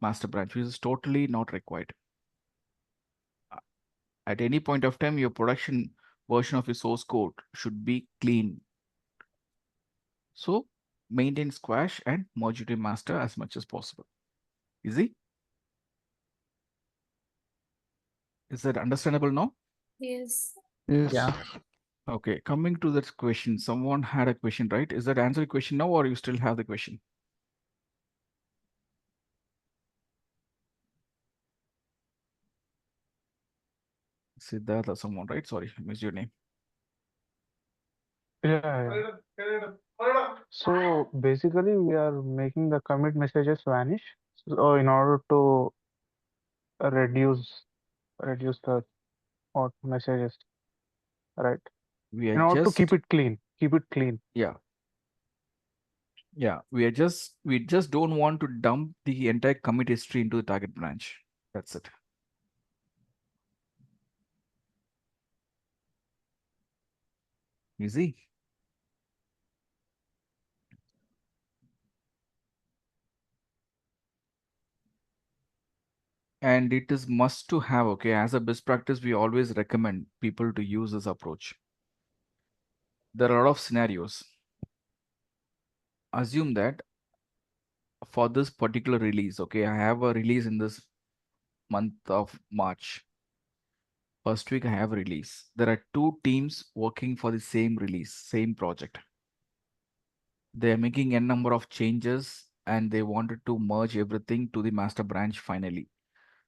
master branch, which is totally not required. At any point of time, your production version of your source code should be clean. So maintain squash and merge it to master as much as possible. Easy? Is that understandable now? Yes. Yes. Yeah. Okay, coming to that question, someone had a question, right? Is that answer the question now, or you still have the question? Siddharth or someone, right? Sorry, I missed your name. Yeah, yeah. So basically, we are making the commit messages vanish. So in order to reduce the what messages, right? We are In order to just, keep it clean. yeah, we just don't want to dump the entire commit history into the target branch. That's it. Easy. And it is must to have, okay, as a best practice, we always recommend people to use this approach. There are a lot of scenarios. Assume that for this particular release, okay, I have a release in this month of March. First week I have a release. There are two teams working for the same release, same project. They are making n number of changes and they wanted to merge everything to the master branch finally.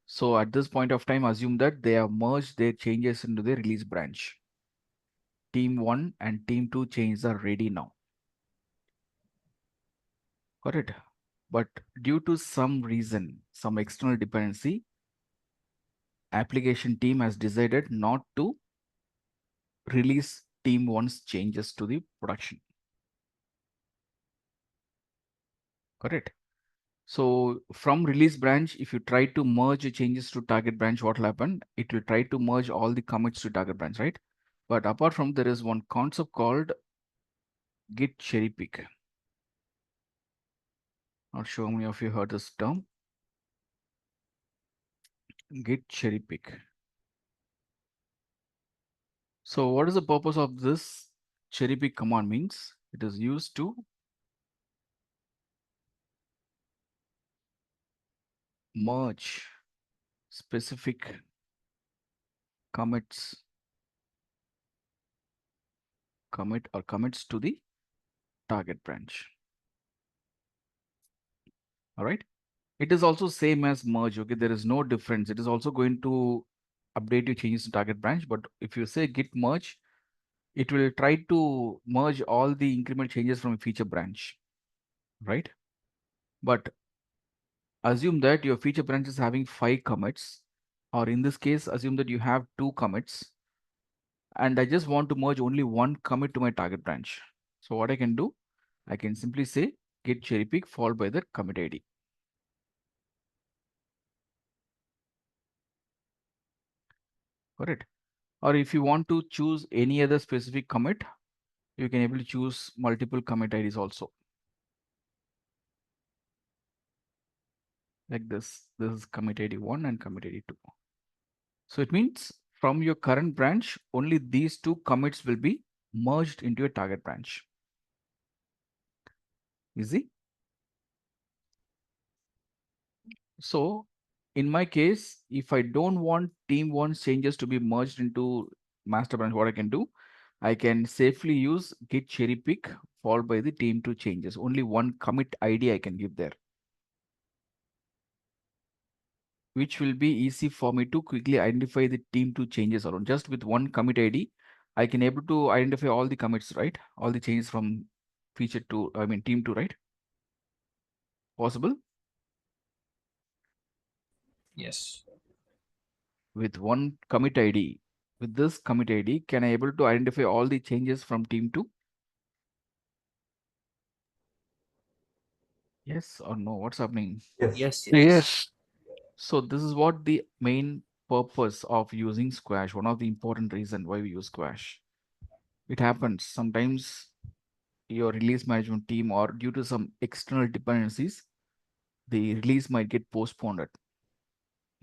So at this point of time, assume that they have merged their changes into the release branch. Team 1 and team 2 changes are ready now. Got it? But due to some reason, some external dependency, application team has decided not to release team 1's changes to the production. Got it? So from release branch, if you try to merge the changes to target branch, what will happen? It will try to merge all the commits to target branch, right? But apart from, there is one concept called git cherry pick. Not sure how many of you heard this term. Git cherry pick. So what is the purpose of this cherry pick command means? It is used to merge specific commits to the target branch. All right. It is also same as merge. Okay, there is no difference. It is also going to update your changes to target branch. But if you say git merge, it will try to merge all the increment changes from a feature branch, right? But assume that your feature branch is having 5 commits, or in this case, assume that you have 2 commits, and I just want to merge only one commit to my target branch. So what I can do, I can simply say git cherry pick followed by the commit ID. Got it? Or if you want to choose any other specific commit, you can able to choose multiple commit IDs also. Like this is commit ID 1 and commit ID 2. So it means from your current branch, only these 2 commits will be merged into your target branch. Easy? So in my case, if I don't want team 1's changes to be merged into master branch, what I can do, I can safely use git cherry pick followed by the team 2 changes. Only one commit ID I can give there, which will be easy for me to quickly identify the team 2 changes alone. Just with one commit ID, I can able to identify all the commits, right? All the changes from feature 2, I mean team 2, right? Possible? Yes. With one commit ID, with this commit ID, can I able to identify all the changes from team 2? Yes or no? What's happening? Yes. Yes. So this is what the main purpose of using Squash. One of the important reason why we use Squash. It happens sometimes your release management team, or due to some external dependencies, the release might get postponed.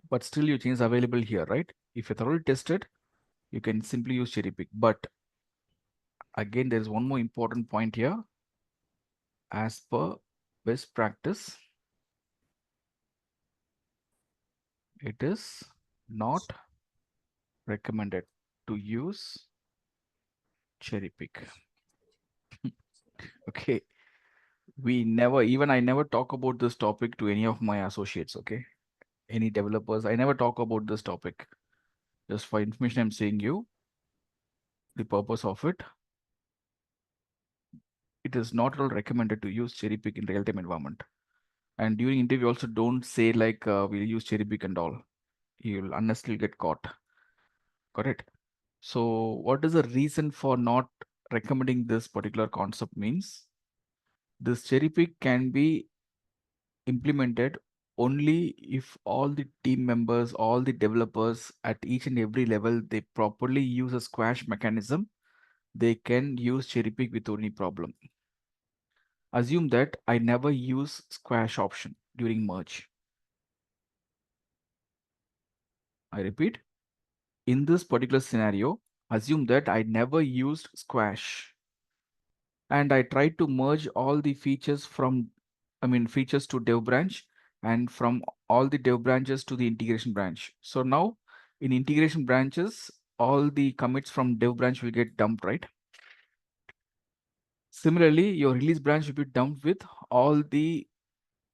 But still your change is available here, right? If you thoroughly tested, you can simply use cherry pick. But again, there is one more important point here. as per best practice, it is not recommended to use cherry pick. Okay. We never, even I never talk about this topic to any of my associates. Okay. Any developers, I never talk about this topic. Just for information, I'm saying you the purpose of it. It is not at all recommended to use cherry pick in real-time environment. And during interview, also don't say like we'll use cherry pick and all. You'll unnecessarily get caught. Correct. So what is the reason for not recommending this particular concept means? This cherry pick can be implemented only if all the team members, all the developers at each and every level, they properly use a squash mechanism. They can use cherry pick without any problem. Assume that I never use squash option during merge. I repeat, in this particular scenario, assume that I never used squash and I tried to merge all the features from, features to dev branch and from all the dev branches to the integration branch. So now in integration branches, all the commits from dev branch will get dumped, right? Similarly, your release branch will be dumped with all the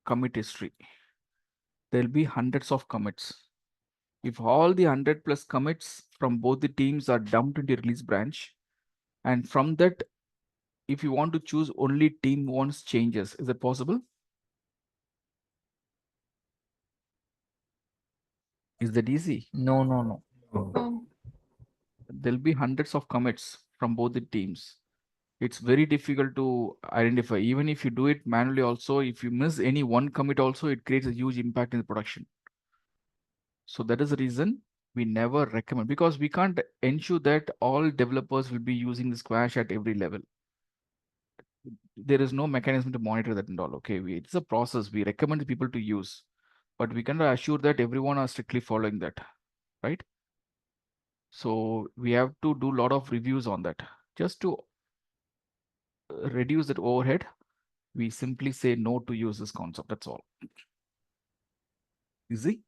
commit history. There'll be hundreds of commits. If all the 100 plus commits from both the teams are dumped into release branch, and from that, if you want to choose only team one's changes, is it possible? Is that easy? No, no, no. Um, There'll be hundreds of commits from both the teams. It's very difficult to identify. Even if you do it manually also, if you miss any one commit also, it creates a huge impact in the production. So that is the reason we never recommend, because we can't ensure that all developers will be using the squash at every level. There is no mechanism to monitor that and all. Okay, it's a process. We recommend people to use, but we cannot assure that everyone are strictly following that, right? So we have to do a lot of reviews on that. Just to reduce that overhead, we simply say no to use this concept. That's all. Easy.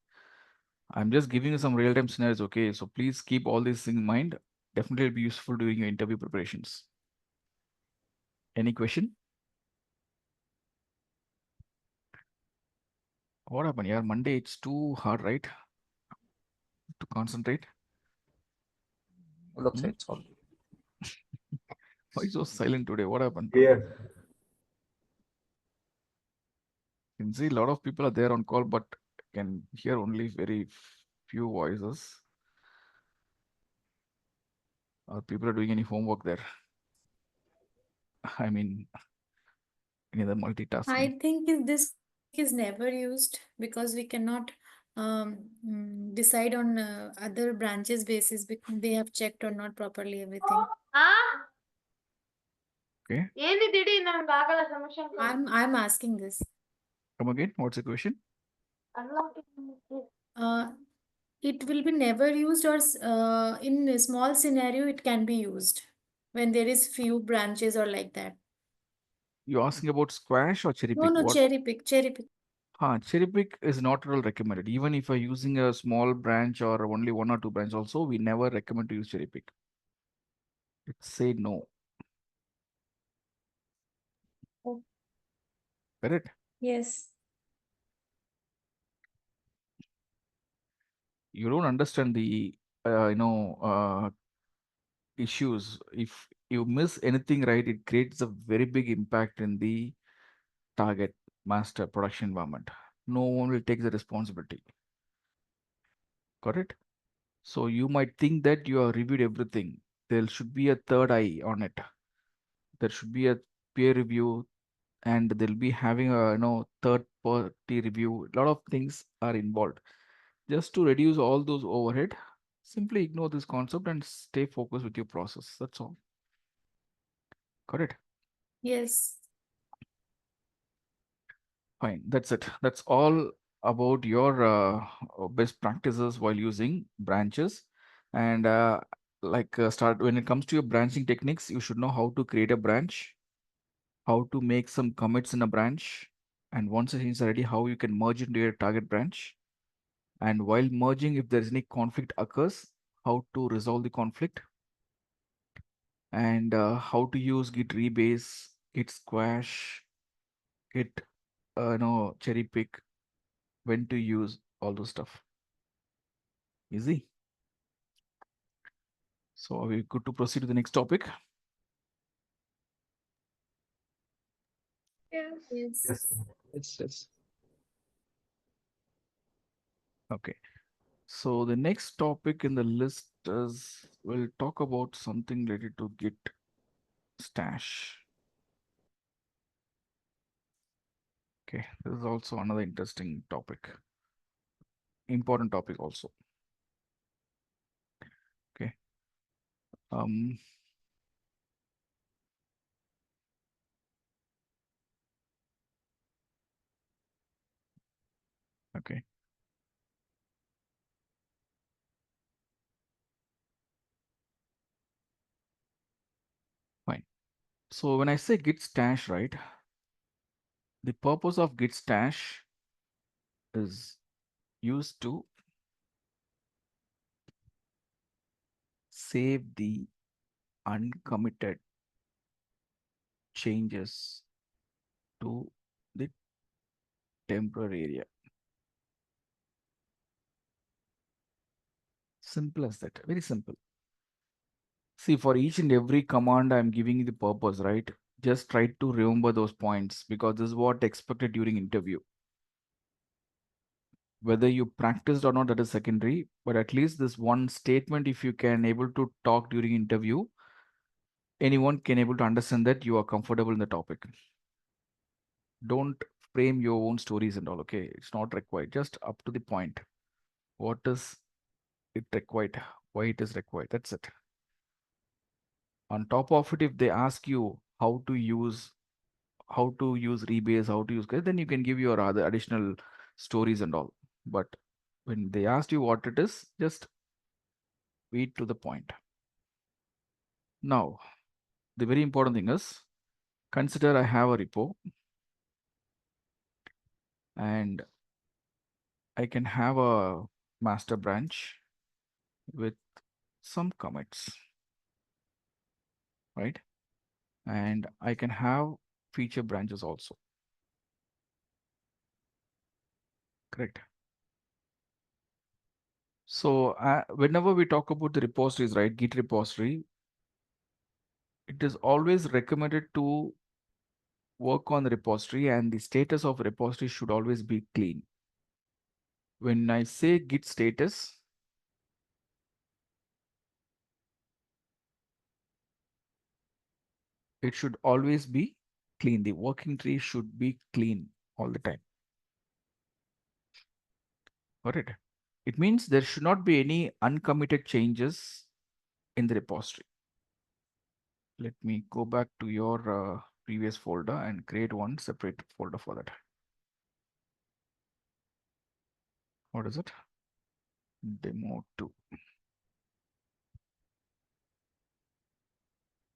I'm just giving you some real-time scenarios. Okay, so please keep all these things in mind. Definitely it'll be useful during your interview preparations. Any question? What happened? Yeah, Monday it's too hard, right? To concentrate. Looks like it's all. Why so silent today? What happened? Clear. You can see a lot of people are there on call, but can hear only very few voices. Or people are doing any homework there? I mean, any other multitasking? I think this topic is never used because we cannot decide on other branches basis because they have checked or not properly everything. Okay. I'm asking this. Come again. What's the question? Uh, it will be never used, or in a small scenario it can be used when there is few branches or like that. You asking about squash or cherry No, pick? no, What? cherry pick, cherry pick. Cherry pick is not at all recommended. Even if you're using a small branch or only one or two branch also, we never recommend to use cherry pick. It's say no. Oh, Correct? yes. You don't understand the, issues. If you miss anything, right, it creates a very big impact in the target master production environment. No one will take the responsibility. Correct? So you might think that you have reviewed everything. There should be a third eye on it. There should be a peer review, and they'll be having a third party review. A lot of things are involved. Just to reduce all those overhead, simply ignore this concept and stay focused with your process. That's all. Correct? Yes. Fine. That's it. That's all about your best practices while using branches. And start when it comes to your branching techniques, you should know how to create a branch. how to make some commits in a branch, and once the changes are ready, how you can merge into your target branch. And while merging, if there's any conflict occurs, how to resolve the conflict, and how to use git rebase, git squash, git cherry pick, when to use all those stuff. Easy. So are we good to proceed to the next topic? Yes. Yes. Yes. Yes. Okay. So the next topic in the list is we'll talk about something related to git stash. Okay, this is also another interesting topic. Important topic also. Okay. Okay. Fine. So when I say git stash, right, the purpose of git stash is used to save the uncommitted changes to the temporary area. Simple as that. Very simple. See, for each and every command, I'm giving you the purpose, right? Just try to remember those points because this is what expected during interview. Whether you practiced or not, that is secondary, but at least this one statement, if you can able to talk during interview, anyone can able to understand that you are comfortable in the topic. Don't frame your own stories and all, okay? It's not required. Just up to the point. What is it required? Why it is required? That's it. On top of it, if they ask you how to use rebase, how to use, then you can give your other additional stories and all. But when they asked you what it is, just be to the point. Now, the very important thing is, consider I have a repo and I can have a master branch with some commits, right? And I can have feature branches also. Correct. So whenever we talk about the repositories, right, Git repository, it is always recommended to work on the repository, and the status of repository should always be clean. When I say git status, it should always be clean. The working tree should be clean all the time. Got it? It means there should not be any uncommitted changes in the repository. Let me go back to your previous folder and create one separate folder for that. What is it? Demo 2.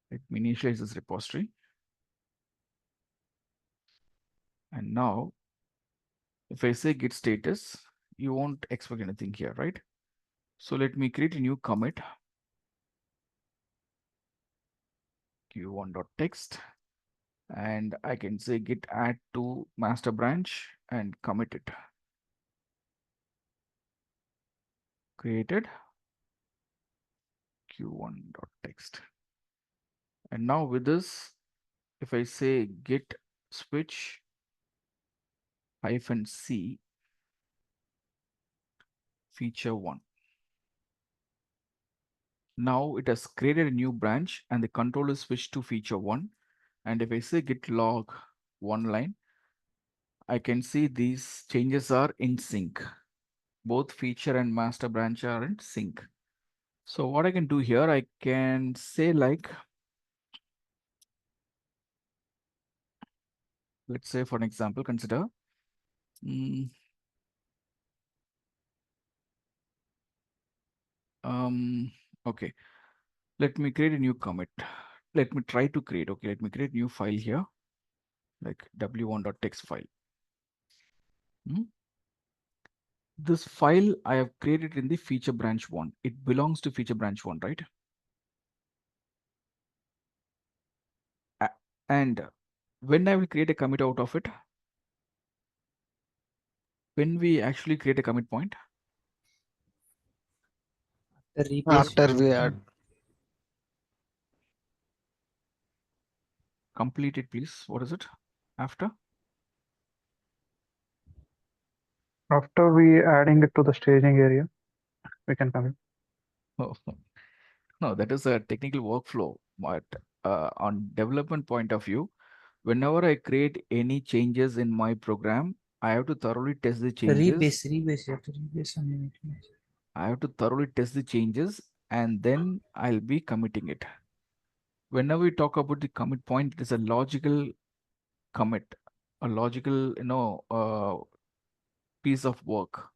Let me initialize this repository. And now, if I say git status, you won't expect anything here, right? So let me create a new commit. q1.text. And I can say git add to master branch and commit it. Created q1.text. And now with this, if I say git switch -c feature 1. Now it has created a new branch and the control is switched to feature 1. And if I say git log 1 line, I can see these changes are in sync. Both feature and master branch are in sync. So what I can do here, I can say like, let's say for an example, consider okay, let me create a new commit. Let me try to create, okay, let me create a new file here. like w1.txt file. This file I have created in the feature branch 1. It belongs to feature branch 1, right? And when I will create a commit out of it, when we actually create a commit point, After we add. Complete it, please. What is it? After? After we adding it to the staging area, we can commit. Oh, no, that is a technical workflow. But on development point of view, whenever I create any changes in my program, I have to thoroughly test the changes. Rebase. You have to rebase on it. I have to thoroughly test the changes and then I'll be committing it. Whenever we talk about the commit point, it is a logical commit, a logical, piece of work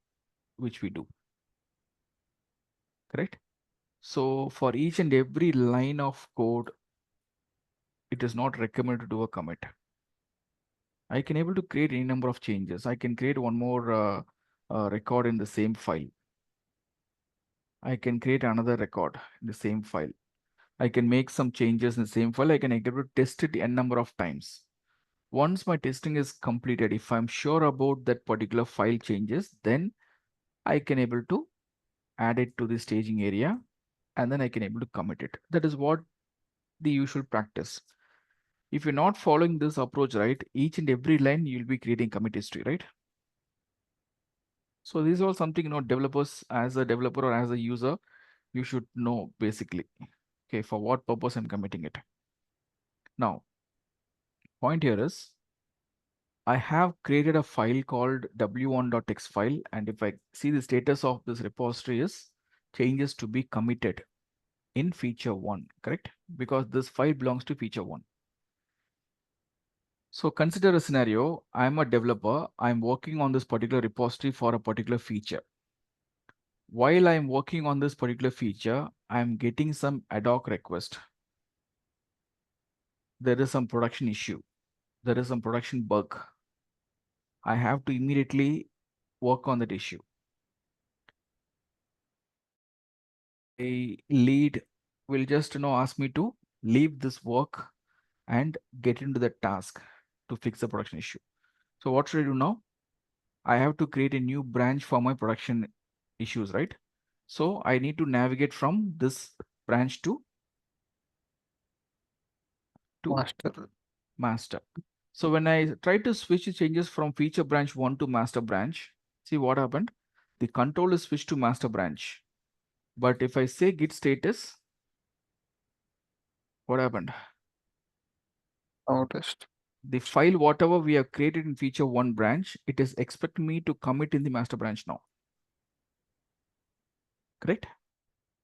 which we do. Correct? So for each and every line of code, it is not recommended to do a commit. I can able to create any number of changes. I can create one more record in the same file. I can create another record in the same file. I can make some changes in the same file. I can able to test it n number of times. Once my testing is completed, if I'm sure about that particular file changes, then I can able to add it to the staging area and then I can able to commit it. That is what the usual practice. If you're not following this approach, right, each and every line you'll be creating commit history, right? So this is all something, developers, as a developer or as a user, you should know basically, okay, for what purpose I'm committing it. Now, point here is, I have created a file called w1.txt file. And if I see the status of this repository is changes to be committed in feature 1, correct? Because this file belongs to feature 1. So consider a scenario. I'm a developer. I'm working on this particular repository for a particular feature. While I'm working on this particular feature, I'm getting some ad hoc request. There is some production issue. There is some production bug. I have to immediately work on that issue. A lead will just ask me to leave this work and get into the task to fix the production issue. So what should I do now? I have to create a new branch for my production issues, right? So I need to navigate from this branch to master. So when I try to switch the changes from feature branch 1 to master branch, see what happened? The control is switched to master branch. But if I say git status, what happened? Noticed. The file, whatever we have created in feature 1 branch, it is expecting me to commit in the master branch now. Correct?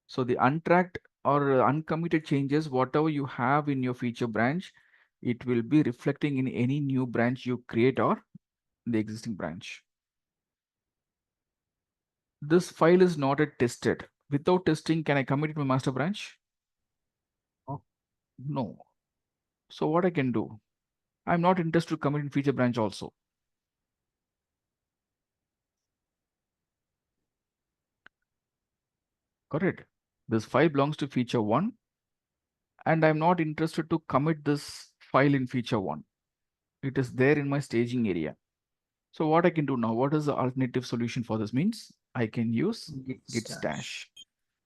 So the untracked or uncommitted changes, whatever you have in your feature branch, it will be reflecting in any new branch you create or the existing branch. This file is not yet tested. Without testing, can I commit it to my master branch? No. So what I can do? I'm not interested to commit in feature branch also. Correct. This file belongs to feature 1 and I'm not interested to commit this file in feature 1. It is there in my staging area. So what I can do now, what is the alternative solution for this means? I can use git stash.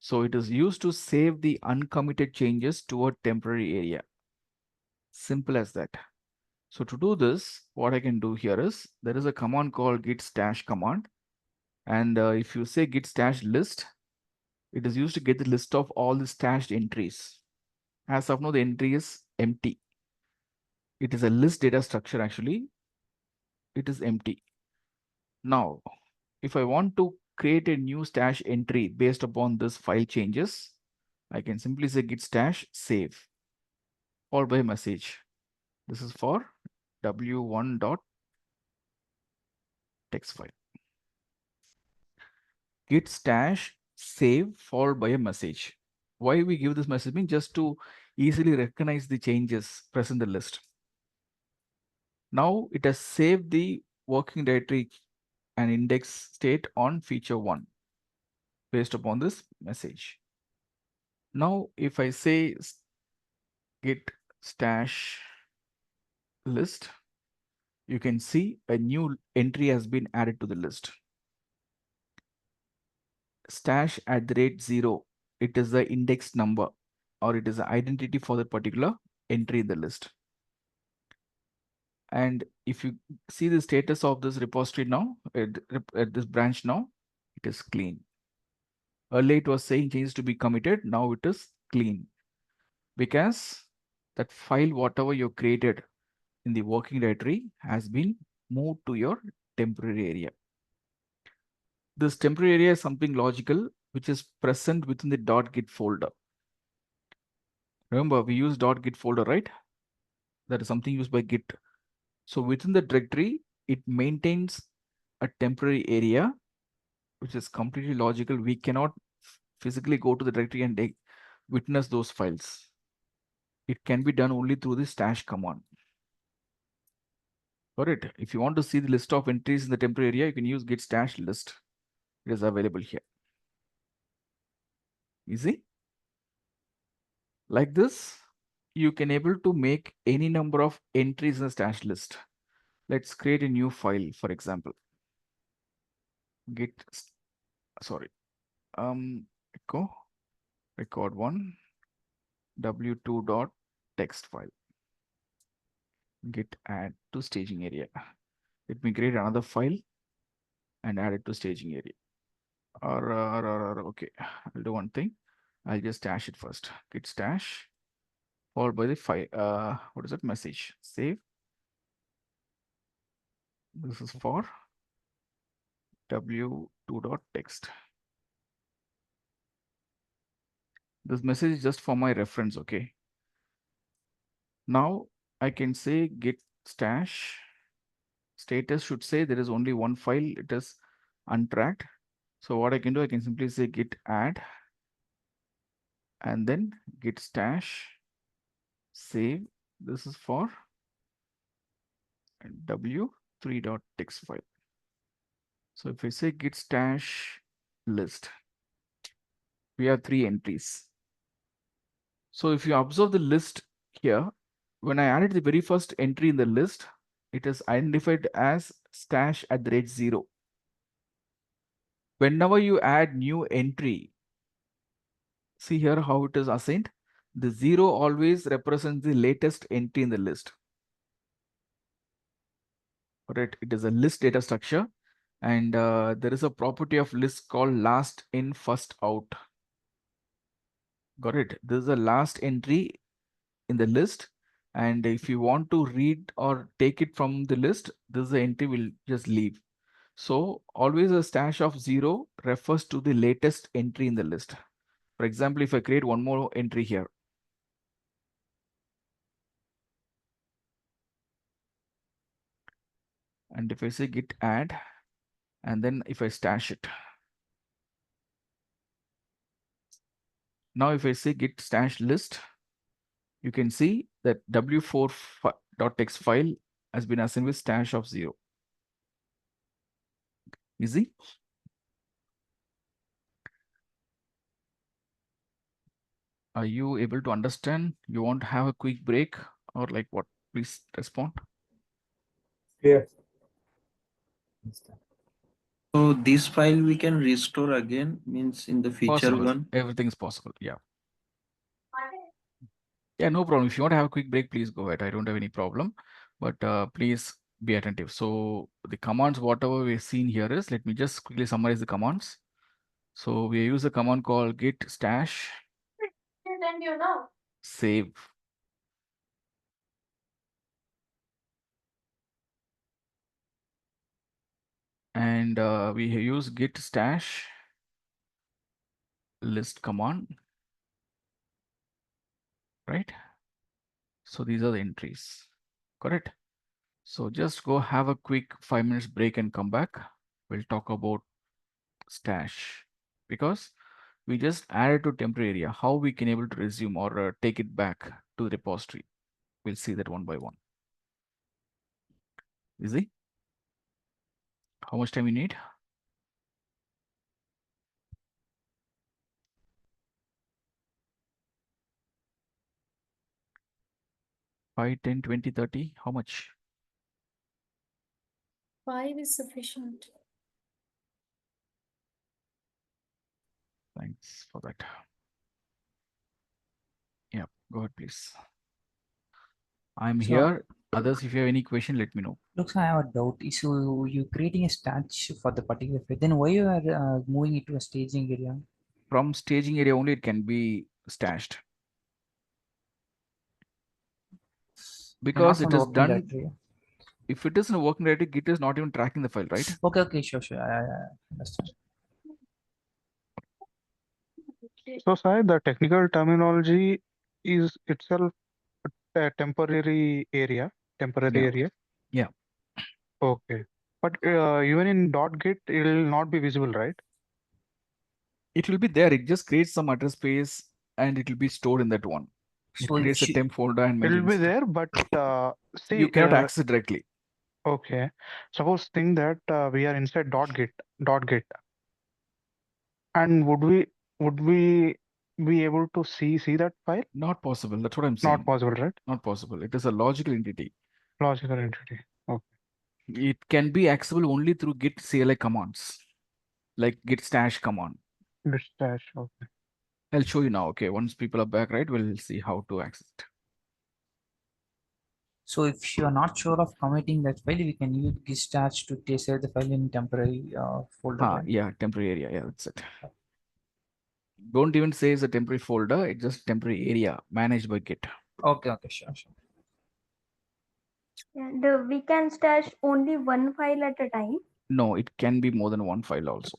So it is used to save the uncommitted changes to a temporary area. Simple as that. So to do this, what I can do here is there is a command called git stash command. And if you say git stash list, it is used to get the list of all the stashed entries. As of now, the entry is empty. It is a list data structure actually. It is empty. Now, if I want to create a new stash entry based upon this file changes, I can simply say git stash save followed by a message. This is for w1.txt file. Git stash save followed by a message. Why we give this message means just to easily recognize the changes present in the list. Now it has saved the working directory and index state on feature 1 based upon this message. Now, if I say git stash list, you can see a new entry has been added to the list. Stash @0, it is the index number, or it is the identity for the particular entry in the list. And if you see the status of this repository now, at this branch now, it is clean. Earlier it was saying changes to be committed, now it is clean. Because that file, whatever you created in the working directory, has been moved to your temporary area. This temporary area is something logical, which is present within the .git folder. Remember, we use .git folder, right? That is something used by Git. So within the directory, it maintains a temporary area, which is completely logical. We cannot physically go to the directory and witness those files. It can be done only through the stash command. Got it? If you want to see the list of entries in the temporary area, you can use git stash list. It is available here. Easy. Like this, you can able to make any number of entries in the stash list. Let's create a new file, for example. Git, sorry, echo record1 w2.txt file. Git add to staging area. Let me create another file and add it to staging area. Okay, I'll do one thing. I'll just stash it first. Git stash followed by the file. What is that message? Save. This is for w2.txt. This message is just for my reference. Okay. Now I can say git stash status should say there is only one file. It is untracked. So what I can do, I can simply say git add and then git stash save. This is for w3.txt file. So if I say git stash list, we have 3 entries. So if you observe the list here, when I added the very first entry in the list, it is identified as stash @0. Whenever you add new entry, see here how it is assigned. The 0 always represents the latest entry in the list. Right? It is a list data structure, and there is a property of list called last in first out. Got it? This is the last entry in the list, and if you want to read or take it from the list, this is the entry will just leave. So always a stash of 0 refers to the latest entry in the list. For example, if I create one more entry here, and if I say git add, and then if I stash it, now if I say git stash list, you can see that w4.txt file has been assigned with stash of 0. Easy. Are you able to understand? You want to have a quick break or like what? Please respond. Clear. So this file we can restore again, means in the feature Possible. one. Everything is possible. Yeah. Yeah, no problem. If you want to have a quick break, please go ahead. I don't have any problem, but please be attentive. So the commands, whatever we've seen here is, let me just quickly summarize the commands. So we use a command called git stash save. And we use git stash list command, right? So these are the entries, correct? So just go have a quick 5 minutes break and come back. We'll talk about stash because we just added to temporary area. How we can able to resume or take it back to the repository. We'll see that one by one. Easy? How much time you need? 5, 10, 20, 30. How much? 5 is sufficient. Thanks for that. Yeah, go ahead, please. I'm So- here. Others, if you have any question, let me know. Looks, I have a doubt. So you creating a statue for the particular field, then why you are moving it to a staging area? From staging area only, it can be stashed. Because Not it from is the working done. directory. If it is in a working directory, Git is not even tracking the file, right? Okay, sure. I understand. So, Sai, the technical terminology is itself a temporary area. Yeah. Area. Yeah. Okay. But even in .git, it will not be visible, right? It will be there. It just creates some address space and it will be stored in that one. It So creates a temp folder and It will maintains be it. there, but see, You cannot access it directly. okay. Suppose think that we are inside .git, and would we be able to see that file? Not possible. That's what I'm saying. Not possible, right? Not possible. It is a logical entity. Logical entity. Okay. It can be accessible only through git CLI commands, like git stash command. Git stash. Okay. I'll show you now. Okay, once people are back, right, we'll see how to access it. So if you are not sure of committing that file, we can use git stash to save the file in temporary folder. Right? Yeah, temporary area. Yeah, that's it. Don't even say it's a temporary folder. It's just temporary area managed by Git. Okay, sure. And we can stash only one file at a time. No, it can be more than one file also.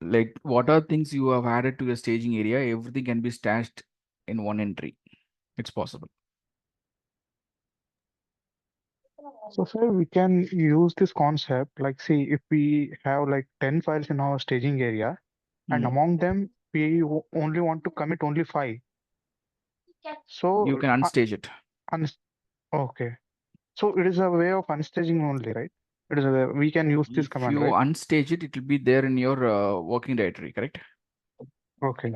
Like what are things you have added to your staging area? Everything can be stashed in one entry. It's possible. So, sir, we can use this concept. Like, see, if we have like 10 files in our staging area, and among them we only want to commit only 5. So you can unstage it. Okay. So it is a way of unstaging only, right? It is a way we can use this If command, you right? unstage it, it will be there in your working directory, correct? Okay.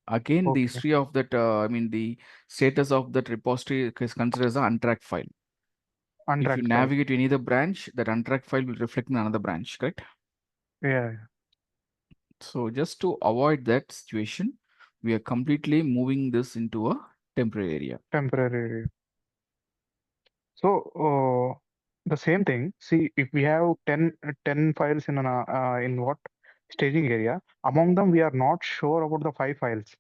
Again, the Okay. history of that, the status of that repository is considered as an untracked file. If you Untracked file. navigate to any other branch, that untracked file will reflect in another branch, correct? Yeah. So just to avoid that situation, we are completely moving this into a temporary area. Temporary area. So the same thing. See, if we have 10 files in what staging area, among them we are not sure about the 5 files.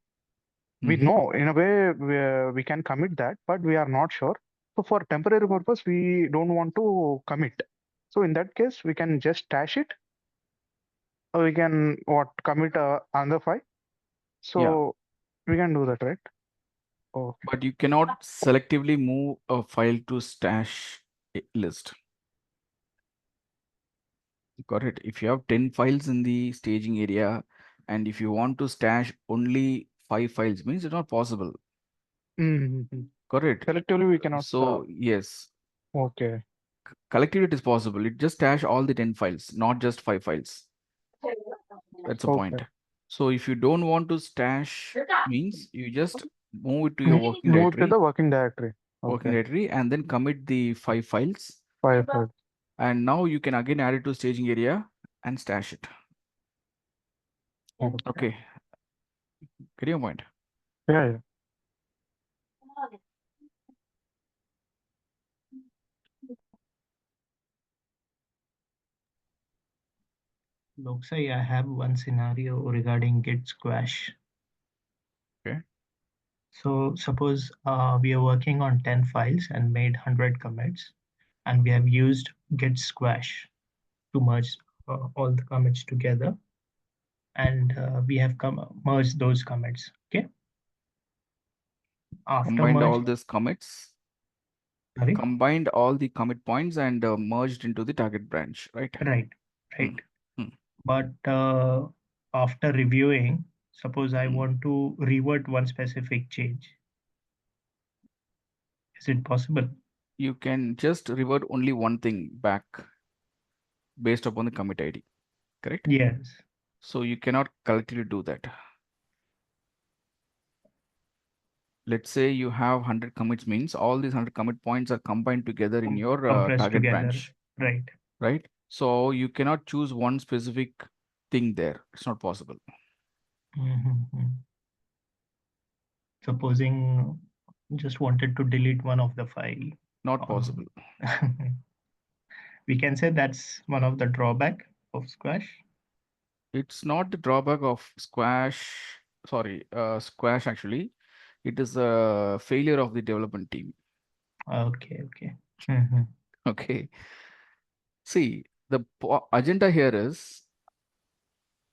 We know in a way we can commit that, but we are not sure. So for temporary purpose, we don't want to commit. So in that case, we can just stash it. Or we can commit another file. So we can do that, right? Okay. But you cannot selectively move a file to stash list. Got it. If you have 10 files in the staging area, and if you want to stash only 5 files, means it's not possible. Correct. Selectively, we cannot. So yes. Okay. Collectively, it is possible. It just stash all the 10 files, not just 5 files. That's the point. So if you don't want to stash, means you just move it to your working Move directory. to the working directory. Working directory, and then commit the 5 files. 5 files. And now you can again add it to staging area and stash it. Okay. Get your point? Yeah. Loksai, I have one scenario regarding Git squash. Okay. So suppose we are working on 10 files and made 100 commits, and we have used Git squash to merge all the commits together, and we have merged those commits. Okay. After Combined all merge, these commits. sorry? Combined all the commit points and merged into the target branch, right? Right. But after reviewing, suppose I want to revert one specific change. Is it possible? you can just revert only one thing back based upon the commit ID, correct? Yes. So you cannot collectively do that. Let's say you have 100 commits, means all these 100 commit points are combined together in your Compressed target together. branch, Right. right? So you cannot choose one specific thing there. It's not possible. Supposing just wanted to delete one of the file. Not possible. We can say that's one of the drawback of Squash. It's not the drawback of Squash. Sorry, Squash actually. It is a failure of the development team. Okay, okay. Okay. See, the agenda here is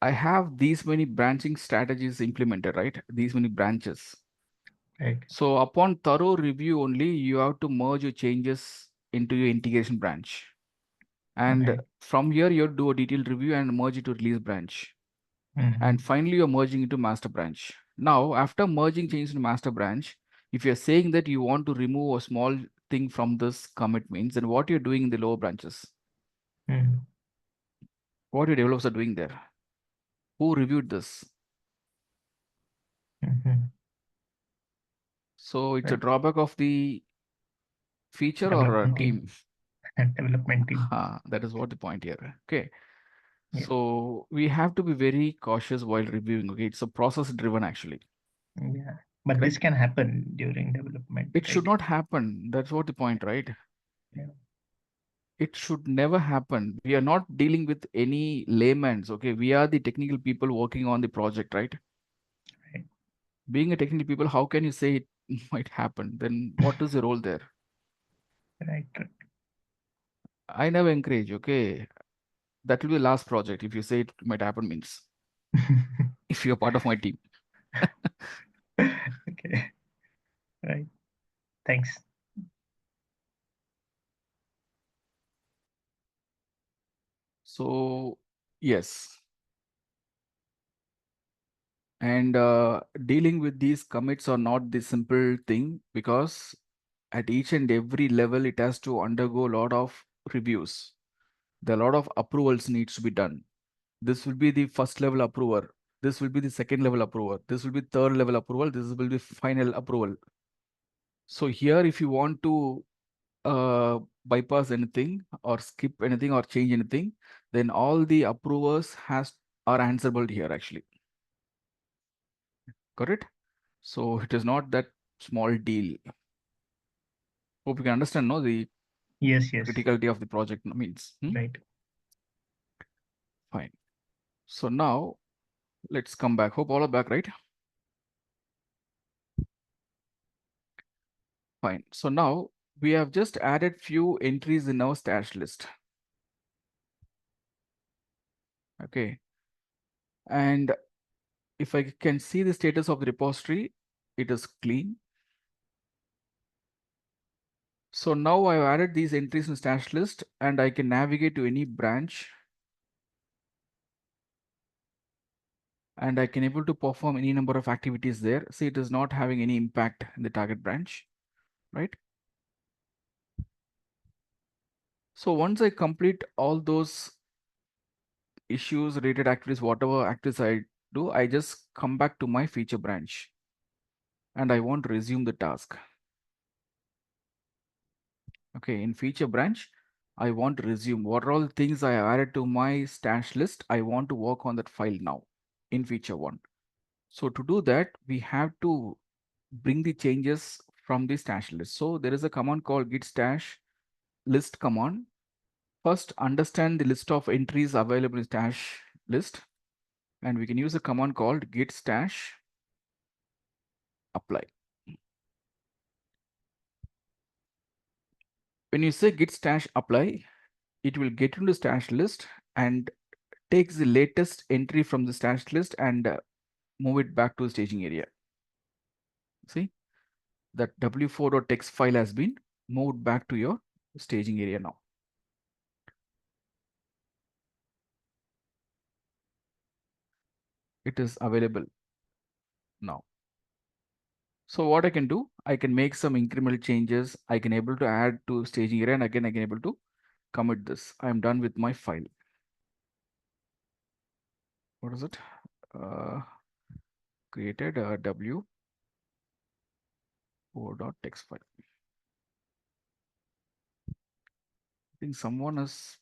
I have these many branching strategies implemented, right? These many branches. Right. So upon thorough review only, you have to merge your changes into your integration branch. And Right. from here, you do a detailed review and merge it to release branch. And finally, you're merging into master branch. Now, after merging changes into master branch, if you're saying that you want to remove a small thing from this commit means, then what you're doing in the lower branches? What your developers are doing there? Who reviewed this? So it's a drawback of the feature or a Development team? Development team. That is what the point here. Okay. Yeah. So we have to be very cautious while reviewing. Okay. It's a process driven actually. Yeah. But Correct? this can happen during development. It should right? not happen. That's what the point, right? Yeah. It should never happen. We are not dealing with any layman's. Okay. We are the technical people working on the project, right? Right. Being a technical people, how can you say it might happen? Then what is the role there? Right. Right. I never encourage. Okay. That will be the last project. If you say it might happen means if you're part of my team. Okay. Right. Thanks. So yes. And dealing with these commits are not the simple thing, because at each and every level, it has to undergo a lot of reviews. There are a lot of approvals needs to be done. This will be the first level approver. This will be the second level approver. This will be third level approval. This will be final approval. So here, if you want to bypass anything or skip anything or change anything, then all the approvers are answerable here actually. Correct? So it is not that small deal. Hope you can understand, no, the Yes. criticality of the project means. Right. Fine. So now let's come back. Hope all are back, right? Fine. So now we have just added few entries in our stash list. Okay. And if I can see the status of the repository, it is clean. So now I've added these entries in stash list and I can navigate to any branch and I can able to perform any number of activities there. See, it is not having any impact in the target branch, right? So once I complete all those issues, related activities, whatever activities I do, I just come back to my feature branch and I want to resume the task. Okay, in feature branch, I want to resume what are all things I added to my stash list. I want to work on that file now in feature one. So to do that, we have to bring the changes from the stash list. So there is a command called git stash list command. First, understand the list of entries available in stash list. And we can use a command called git stash apply. When you say git stash apply, it will get into stash list and takes the latest entry from the stash list and move it back to the staging area. See, that w4.txt file has been moved back to your staging area now. It is available now. So what I can do, I can make some incremental changes. I can able to add to staging area, and again I can able to commit this. I am done with my file. What is it? Created a w4.txt file. I think someone is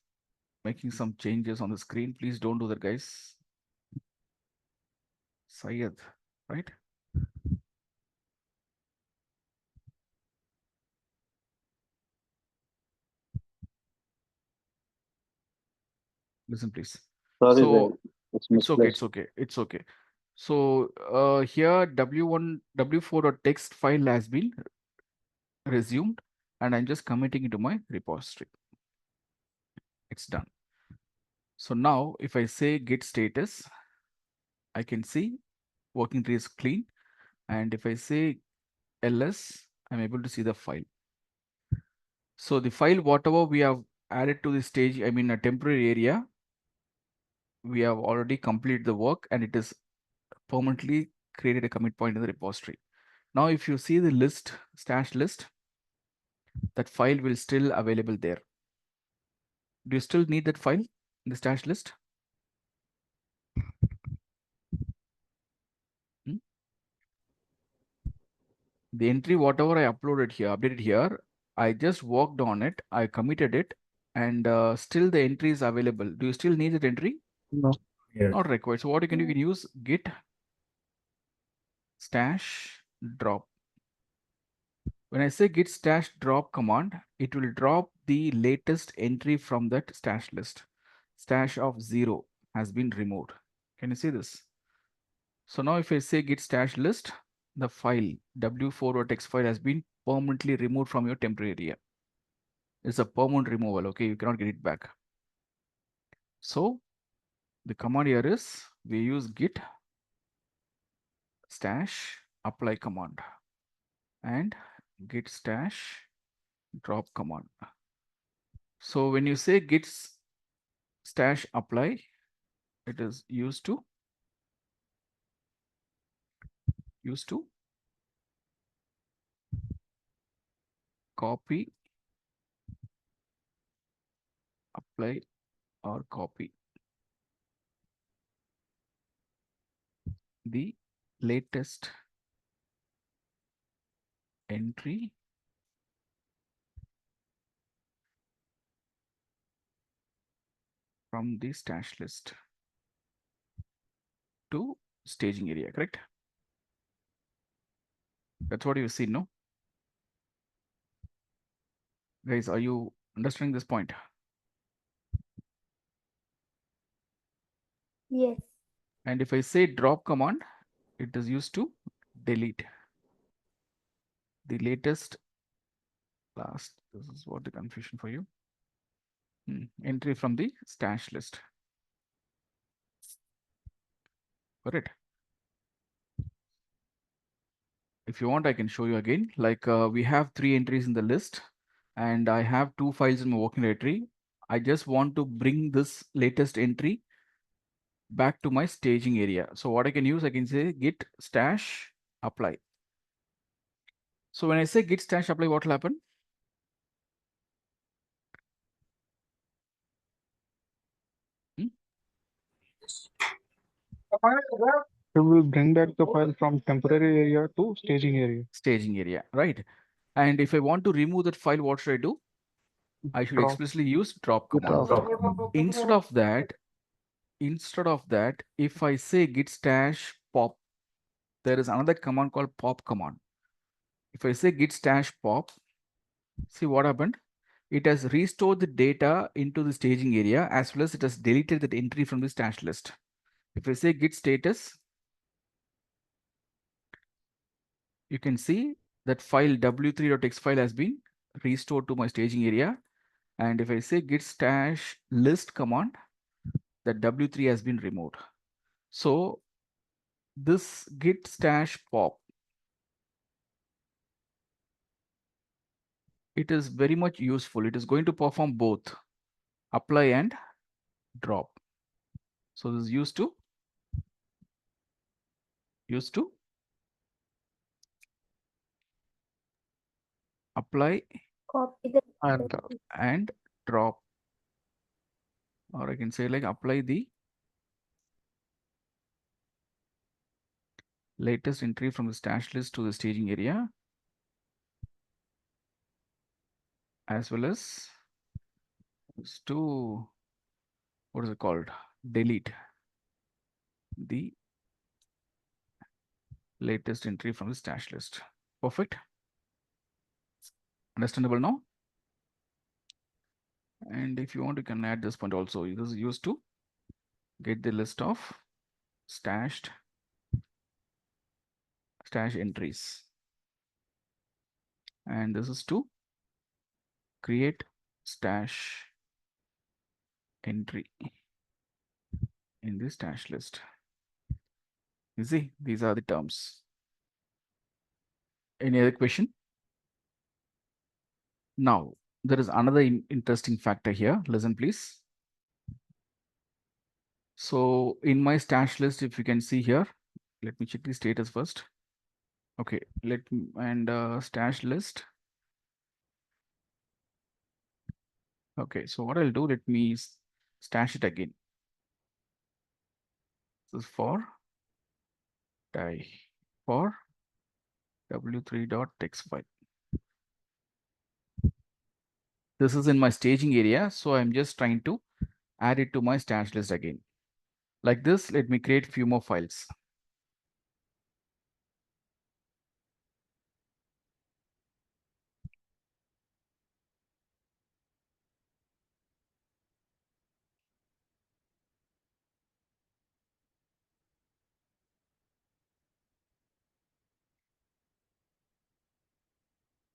making some changes on the screen. Please don't do that, guys. Syed, right? Listen, please. Sorry, So it's it's okay, misplaced. it's okay, it's okay. So here w4.txt file has been resumed, and I'm just committing it to my repository. It's done. So now if I say git status, I can see working tree is clean. And if I say ls, I'm able to see the file. So the file, whatever we have added to the stage, I mean a temporary area, we have already completed the work, and it is permanently created a commit point in the repository. Now, if you see the list, stash list, that file will still available there. Do you still need that file in the stash list? The entry, whatever I uploaded here, updated here, I just worked on it, I committed it, and still the entry is available. Do you still need that entry? No. Yes. Not required. So what you can use git stash drop. When I say git stash drop command, it will drop the latest entry from that stash list. Stash of 0 has been removed. Can you see this? So now if I say git stash list, the file w4.txt file has been permanently removed from your temporary area. It's a permanent removal. Okay, you cannot get it back. So the command here is we use git stash apply command and git stash drop command. So when you say git stash apply, it is used to copy, apply, or copy the latest entry from the stash list to staging area, correct? That's what you see, no? Guys, are you understanding this point? Yes. And if I say drop command, it is used to delete the latest this is what the confusion for you. Entry from the stash list. Correct. If you want, I can show you again. Like we have 3 entries in the list, and I have 2 files in my working directory. I just want to bring this latest entry back to my staging area. So what I can use, I can say git stash apply. So when I say git stash apply, what will happen? It will bring back the file from temporary area to staging area. Staging area, right? And if I want to remove that file, what should I do? I should Drop. explicitly use drop command. Instead of that, if I say git stash pop, there is another command called pop command. If I say git stash pop, see what happened? It has restored the data into the staging area, as well as it has deleted that entry from the stash list. If I say git status, you can see that file w3.txt file has been restored to my staging area. And if I say git stash list command, that w3 has been removed. So this git stash pop, it is very much useful. It is going to perform both apply and drop. So this is used to apply Copy the and drop, or I can say like apply the latest entry from the stash list to the staging area, as well as to, what is it called, delete the latest entry from the stash list. Perfect. Understandable now? And if you want, you can add this point also. This is used to get the list of stash entries. And this is to create stash entry in the stash list. You see, these are the terms. Any other question? Now, there is another interesting factor here. Listen, please. So in my stash list, if you can see here, let me check the status first. Okay, stash list. Okay, so what I'll do, let me stash it again. This is for die for w3.text file. This is in my staging area, so I'm just trying to add it to my stash list again. Like this, let me create few more files.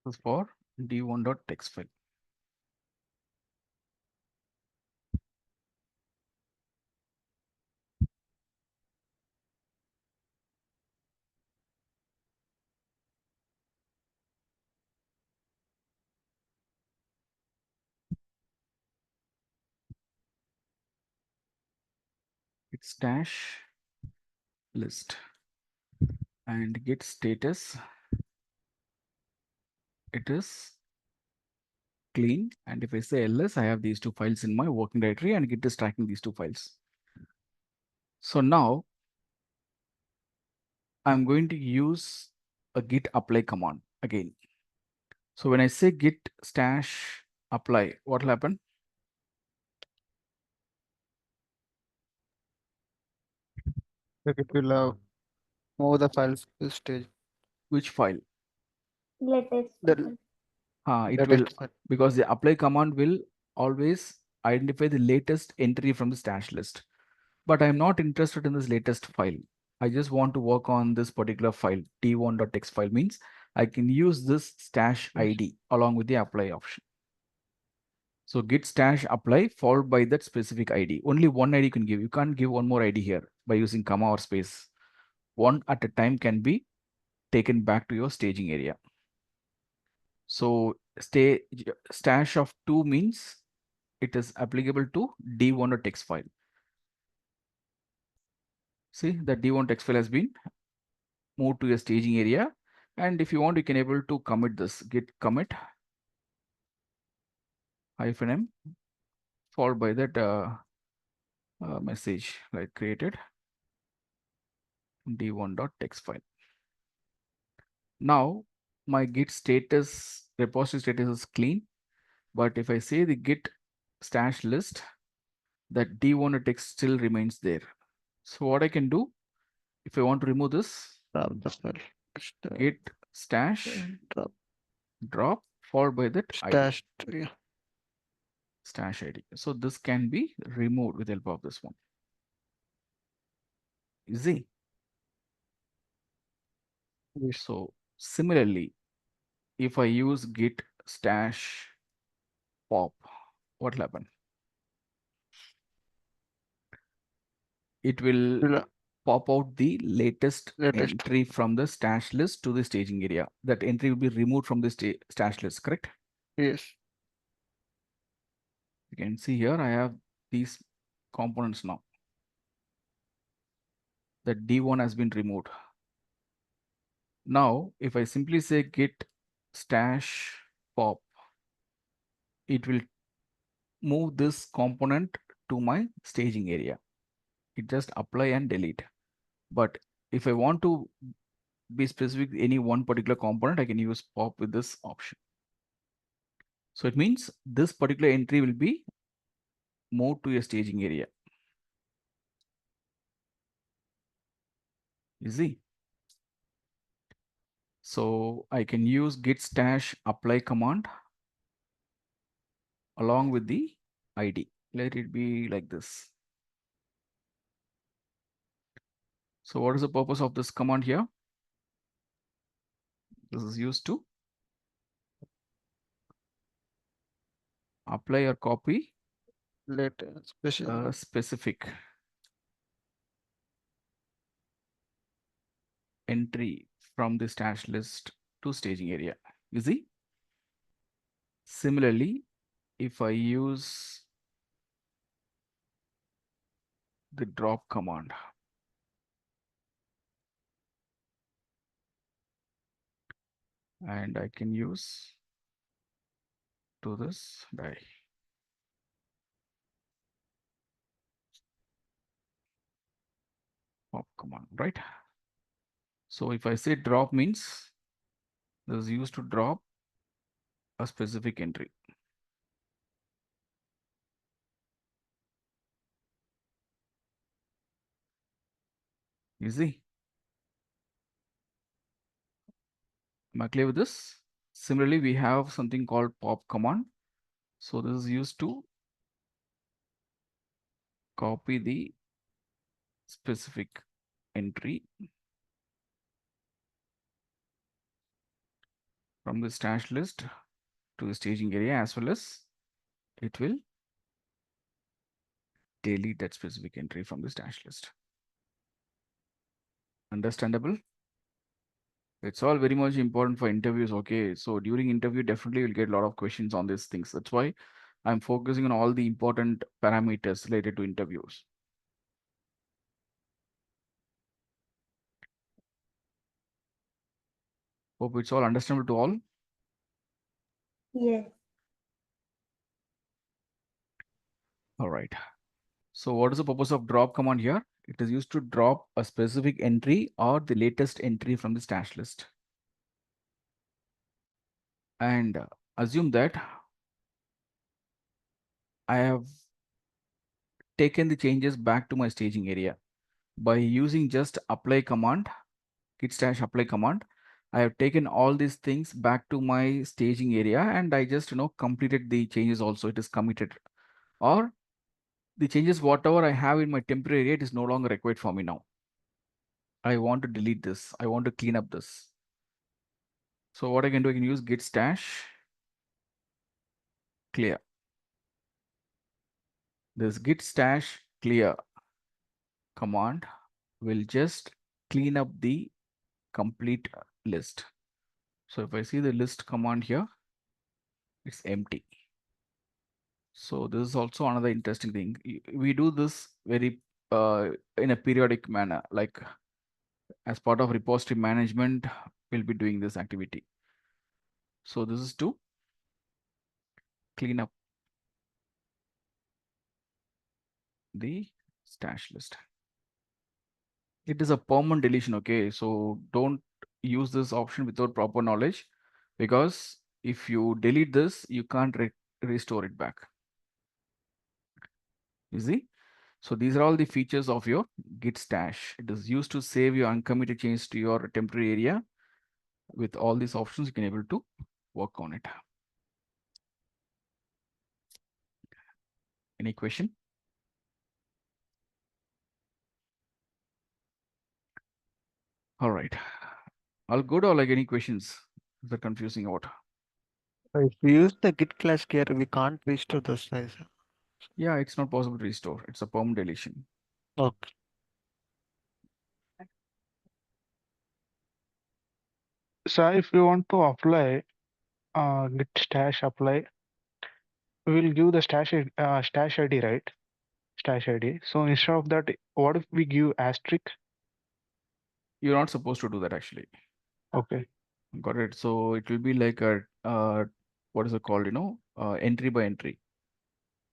This is for d1.text file. It's stash list and get status. It is clean, and if I say ls, I have these two files in my working directory, and Git is tracking these two files. So now I'm going to use a git apply command again. So when I say git stash apply, what will happen? Like it will move the files to stage. Which file? latest The It will, file. because the apply command will always identify the latest entry from the stash list. But I'm not interested in this latest file. I just want to work on this particular file, d1.text file. Means I can use this stash ID along with the apply option. So git stash apply followed by that specific ID. Only one ID you can give. You can't give one more ID here by using comma or space. One at a time can be taken back to your staging area. So stash of 2 means it is applicable to d1.text file. See, the d1.text file has been moved to your staging area. And if you want, you can able to commit this, git commit -m followed by that message like created d1.text file. Now my git status, repository status is clean. But if I say the git stash list, that d1.text still remains there. So what I can do, if I want to remove this, Drop the file. git stash drop followed by that Stash. Yeah. stash ID. So this can be removed with the help of this one. Easy. Yes. So similarly, if I use git stash pop, what will happen? It will pop out the latest entry from the stash list to the staging area. That entry will be removed from the stash list, correct? Yes. You can see here I have these components now. The D1 has been removed. Now, if I simply say git stash pop, it will move this component to my staging area. It just apply and delete. But if I want to be specific any one particular component, I can use pop with this option. So it means this particular entry will be moved to a staging area. Easy. So I can use git stash apply command along with the ID. Let it be like this. So what is the purpose of this command here? This is used to apply or copy a specific entry from the stash list to staging area. You see? Similarly, if I use the drop command, and I can use to this die. Pop command, right? So if I say drop means this is used to drop a specific entry. Easy. Am I clear with this? Similarly, we have something called pop command. So this is used to copy the specific entry from the stash list to the staging area, as well as it will delete that specific entry from the stash list. Understandable? It's all very much important for interviews. Okay, so during interview, definitely you'll get a lot of questions on these things. That's why I'm focusing on all the important parameters related to interviews. Hope it's all understandable to all. Yes. All right. So what is the purpose of drop command here? It is used to drop a specific entry or the latest entry from the stash list. And assume that I have taken the changes back to my staging area by using just apply command, git stash apply command. I have taken all these things back to my staging area and I just completed the changes also. It is committed, or the changes whatever I have in my temporary area, it is no longer required for me now. I want to delete this. I want to clean up this. So what I can do, I can use git stash clear. This git stash clear command will just clean up the complete list. So if I see the list command here, it's empty. So this is also another interesting thing. We do this very in a periodic manner, like as part of repository management, we'll be doing this activity. So this is to clean up the stash list. It is a permanent deletion, okay? So don't use this option without proper knowledge, because if you delete this, you can't restore it back. You see? So these are all the features of your git stash. It is used to save your uncommitted changes to your temporary area. With all these options, you can able to work on it. Any question? All right. All good, or like any questions? Is that confusing out? If we use the git class here, we can't restore those files. Yeah, it's not possible to restore. It's a permanent deletion. Okay. So if we want to apply git stash apply, we'll give the stash ID, right? Stash ID. So instead of that, what if we give asterisk? You're not supposed to do that actually. Okay. Got it. So it will be like a what is it called, entry by entry.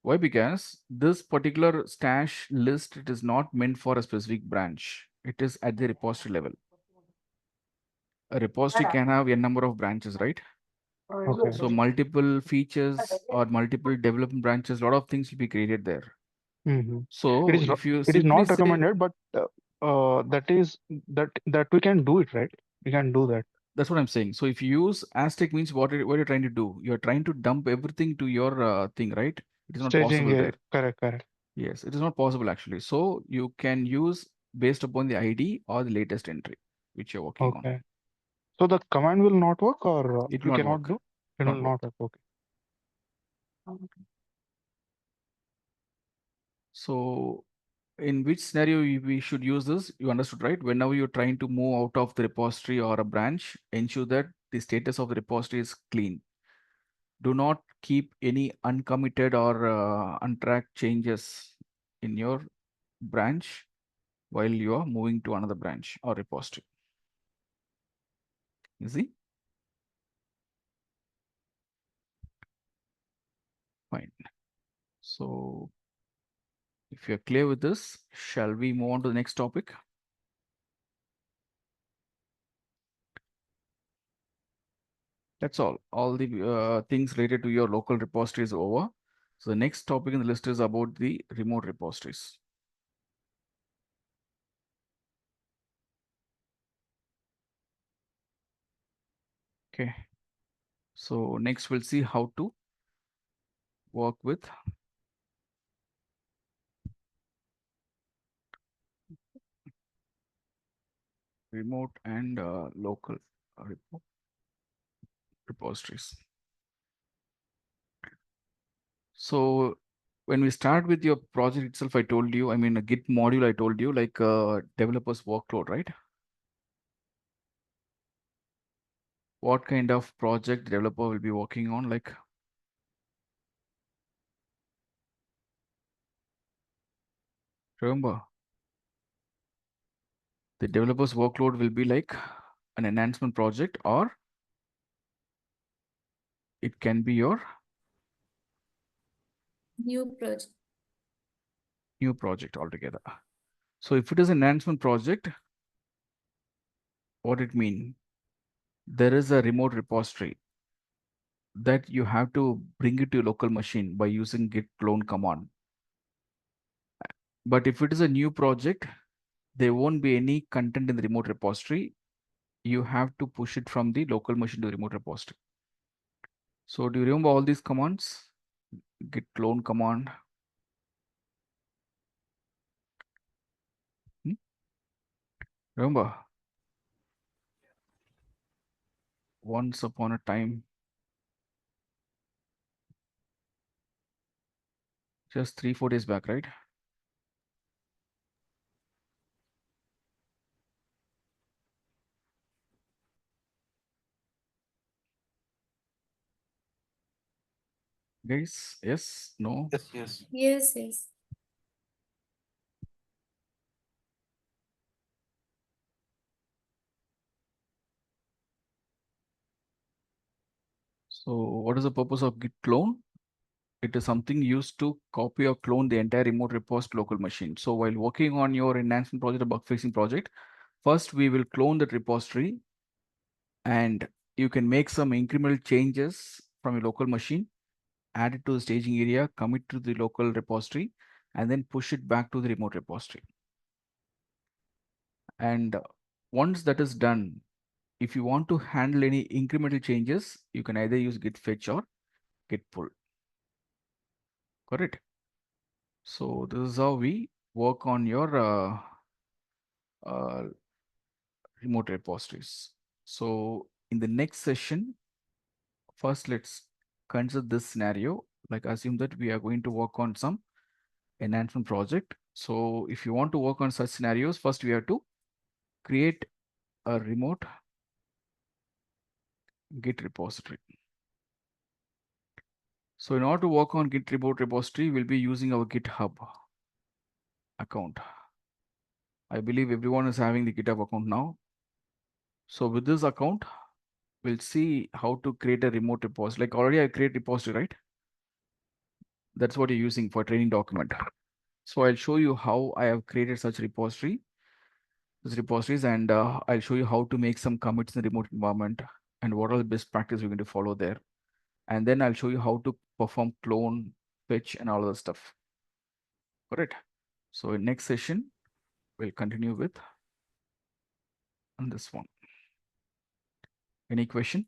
Why? Because this particular stash list, it is not meant for a specific branch. It is at the repository level. A repository can have a number of branches, right? Okay. So multiple features or multiple development branches, a lot of things will be created there. Mm-hmm. So if you It is simply not say, recommended, but that we can do it, right? We can do that. that's what I'm saying. So if you use Aztec means what you're trying to do, you're trying to dump everything to your thing, right? It is not Staging possible there. correct. Yes, it is not possible actually. So you can use based upon the ID or the latest entry which you're working on. Okay. So the command will not work, or It we will not cannot work. do? It will not work. Okay. So in which scenario we should use this? You understood, right? Whenever you're trying to move out of the repository or a branch, ensure that the status of the repository is clean. Do not keep any uncommitted or untracked changes in your branch while you are moving to another branch or repository. You see? Fine. So if you're clear with this, shall we move on to the next topic? That's all. All the things related to your local repository is over. So the next topic in the list is about the remote repositories. Okay. So next we'll see how to work with remote and local repositories. So when we start with your project itself, I told you, I mean, a Git module, I told you, like developers workload, right? What kind of project developer will be working on? Like, remember, the developer's workload will be like an enhancement project, or it can be your New project. new project altogether. So if it is an enhancement project, what it mean? There is a remote repository that you have to bring it to your local machine by using git clone command. But if it is a new project, there won't be any content in the remote repository. You have to push it from the local machine to the remote repository. So do you remember all these commands? Git clone command. Remember? Once upon a time, just 3-4 days back, right? Guys, yes, no? Yes. Yes. So what is the purpose of git clone? It is something used to copy or clone the entire remote repository local machine. So while working on your enhancement project or bug fixing project, first we will clone that repository, and you can make some incremental changes from your local machine, add it to the staging area, commit to the local repository, and then push it back to the remote repository. And once that is done, if you want to handle any incremental changes, you can either use git fetch or git pull. Correct? So this is how we work on your remote repositories. So in the next session, first let's consider this scenario. Like assume that we are going to work on some enhancement project. So if you want to work on such scenarios, first we have to create a remote Git repository. So in order to work on Git remote repository, we'll be using our GitHub account. I believe everyone is having the GitHub account now. So with this account, we'll see how to create a remote repository. Like already I create repository, right? That's what you're using for training document. So I'll show you how I have created such repositories, and I'll show you how to make some commits in the remote environment and what are the best practices we're going to follow there. And then I'll show you how to perform clone, fetch, and all other stuff. Correct. So in next session, we'll continue with on this one. Any question?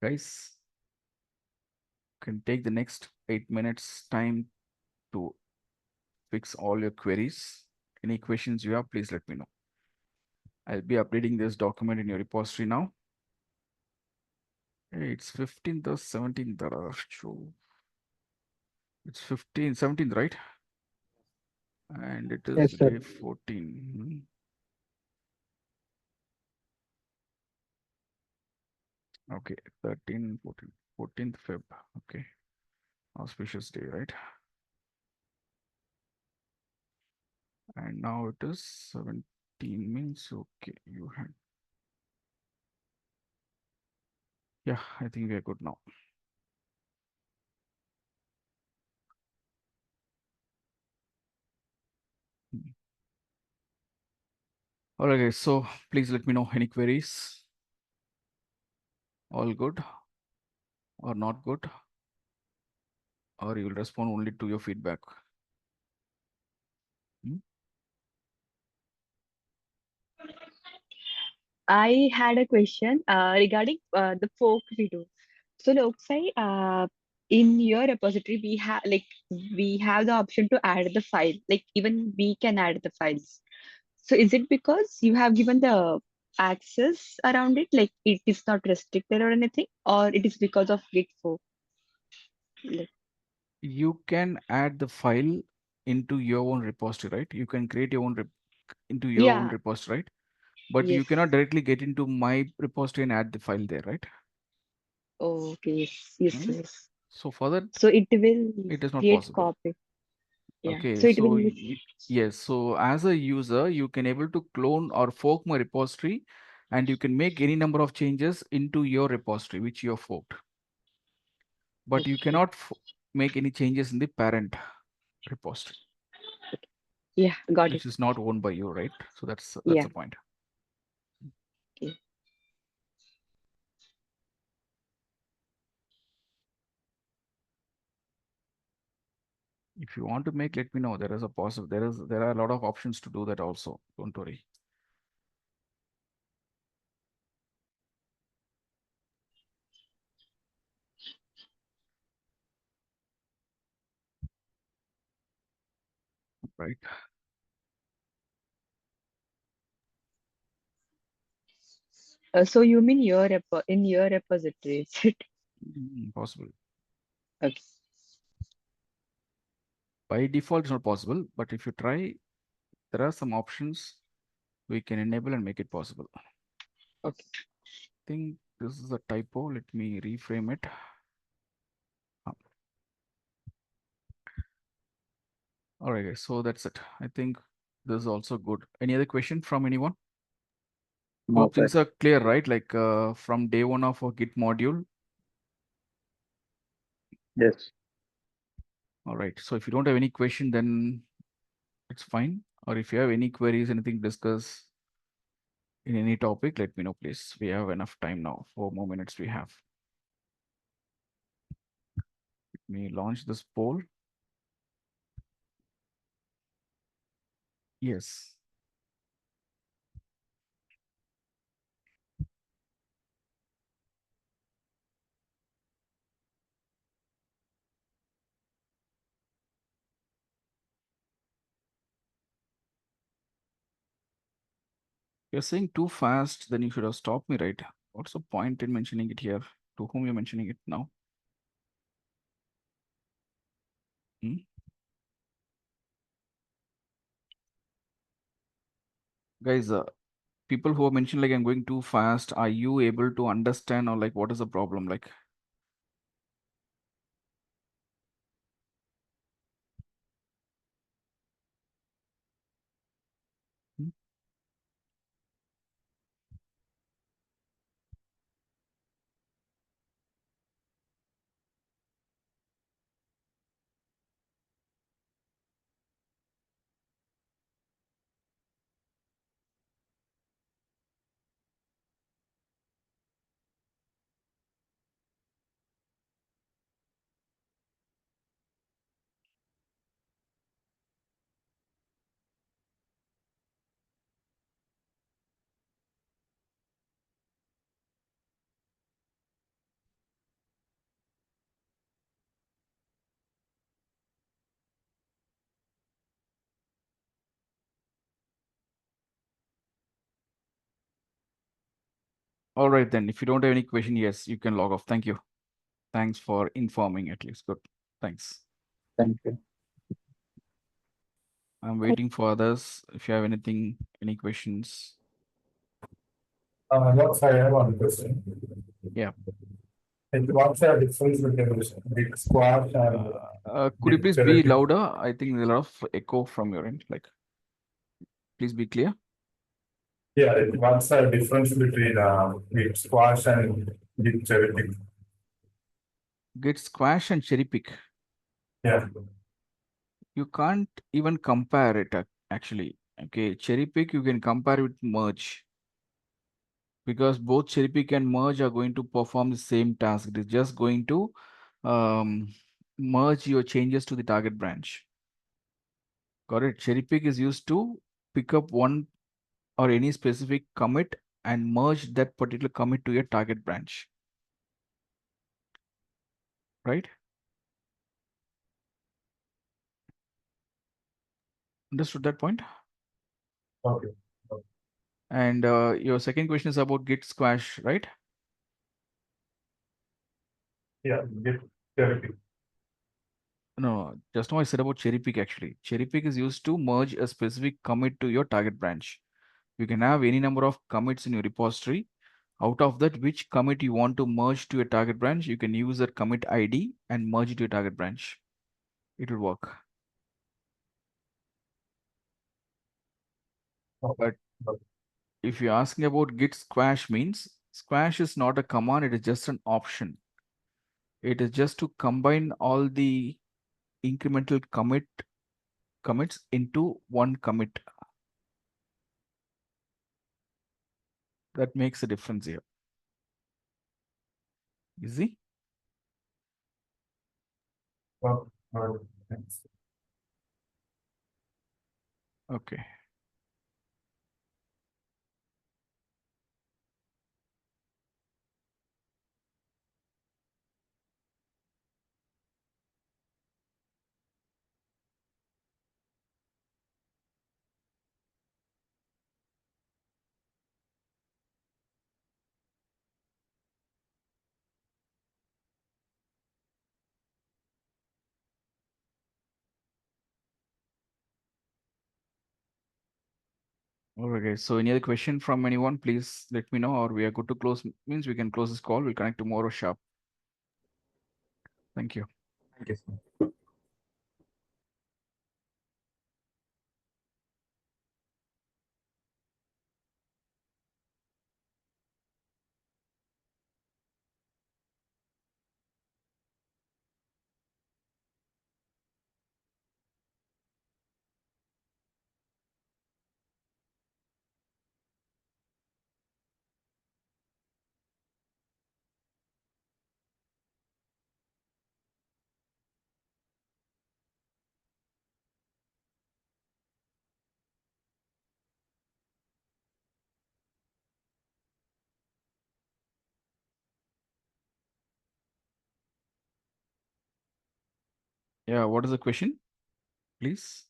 Guys, can take the next 8 minutes time to fix all your queries. Any questions you have, please let me know. I'll be updating this document in your repository now. Hey, it's 15th or 17th. It's 15th, 17th, right? And it is Yes, sir. day 14. Okay, 13, 14, 14th Feb. Okay, auspicious day, right? And now it is 17 means okay. You had, yeah, I think we are good now. All right, guys. So please let me know any queries. All good or not good, or you will respond only to your feedback. I had a question regarding the fork redo. So Loksai, in your repository, we have the option to add the file. Like even we can add the files. So is it because you have given the access around it, like it is not restricted or anything, or it is because of Git fork? Like, You can add the file into your own repository, right? You can create your own into your own yeah, repository, right? But you yes. cannot directly get into my repository and add the file there, right? Okay, yes, Hmm? yes. So for that, So it will it is not create possible. copy. Yeah. Okay, So it so will. yes, so as a user, you can able to clone or fork my repository, and you can make any number of changes into your repository, which you have forked. But you Okay. cannot make any changes in the parent repository. Yeah, got Which it. is not owned by you, right? So that's Yeah. the point. Okay. If you want to make, let me know. There are a lot of options to do that also. Don't worry. Right. So you mean your in your repository, is it? Possible. Okay. By default, it's not possible. But if you try, there are some options we can enable and make it possible. Okay. I think this is a typo. Let me reframe it. All right, guys. So that's it. I think this is also good. Any other question from anyone? Hope things are clear, right? Like from day one of a Git module. Yes. All right. So if you don't have any question, then it's fine. Or if you have any queries, anything to discuss in any topic, let me know, please. We have enough time now. 4 more minutes we have. Let me launch this poll. Yes. You're saying too fast, then you should have stopped me, right? What's the point in mentioning it here? To whom you're mentioning it now? Hmm? Guys, people who have mentioned like I'm going too fast, are you able to understand or like what is the problem? Like, All right, then. If you don't have any question, yes, you can log off. Thank you. Thanks for informing at least. Good. Thanks. Thank you. I'm waiting for others. If you have anything, any questions. Yes, I have one question. Yeah. What's the difference between big squash and Could you big please be charity? louder? I think there's a lot of echo from your end. Like, please be clear. Yeah, what's the difference between big squash and big charity? Get squash and cherry pick. Yeah. You can't even compare it actually. Okay, cherry pick you can compare with merge, because both cherry pick and merge are going to perform the same task. It is just going to merge your changes to the target branch. Got it? Cherry pick is used to pick up one or any specific commit and merge that particular commit to your target branch. Right? Understood that point? Okay. And your second question is about git squash, right? Yeah, big charity. No, just now I said about cherry pick actually. Cherry pick is used to merge a specific commit to your target branch. You can have any number of commits in your repository. Out of that, which commit you want to merge to your target branch, you can use that commit ID and merge it to your target branch. It will work. But if you're asking about git squash means, squash is not a command, it is just an option. It is just to combine all the incremental commits into one commit. That makes a difference here. Easy? Thanks. Okay. Okay, so any other question from anyone, please let me know, or we are good to close. Means we can close this call. We'll connect tomorrow sharp. Thank you. Thank you, sir. Yeah, what is the question? Please.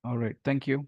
All right. Thank you.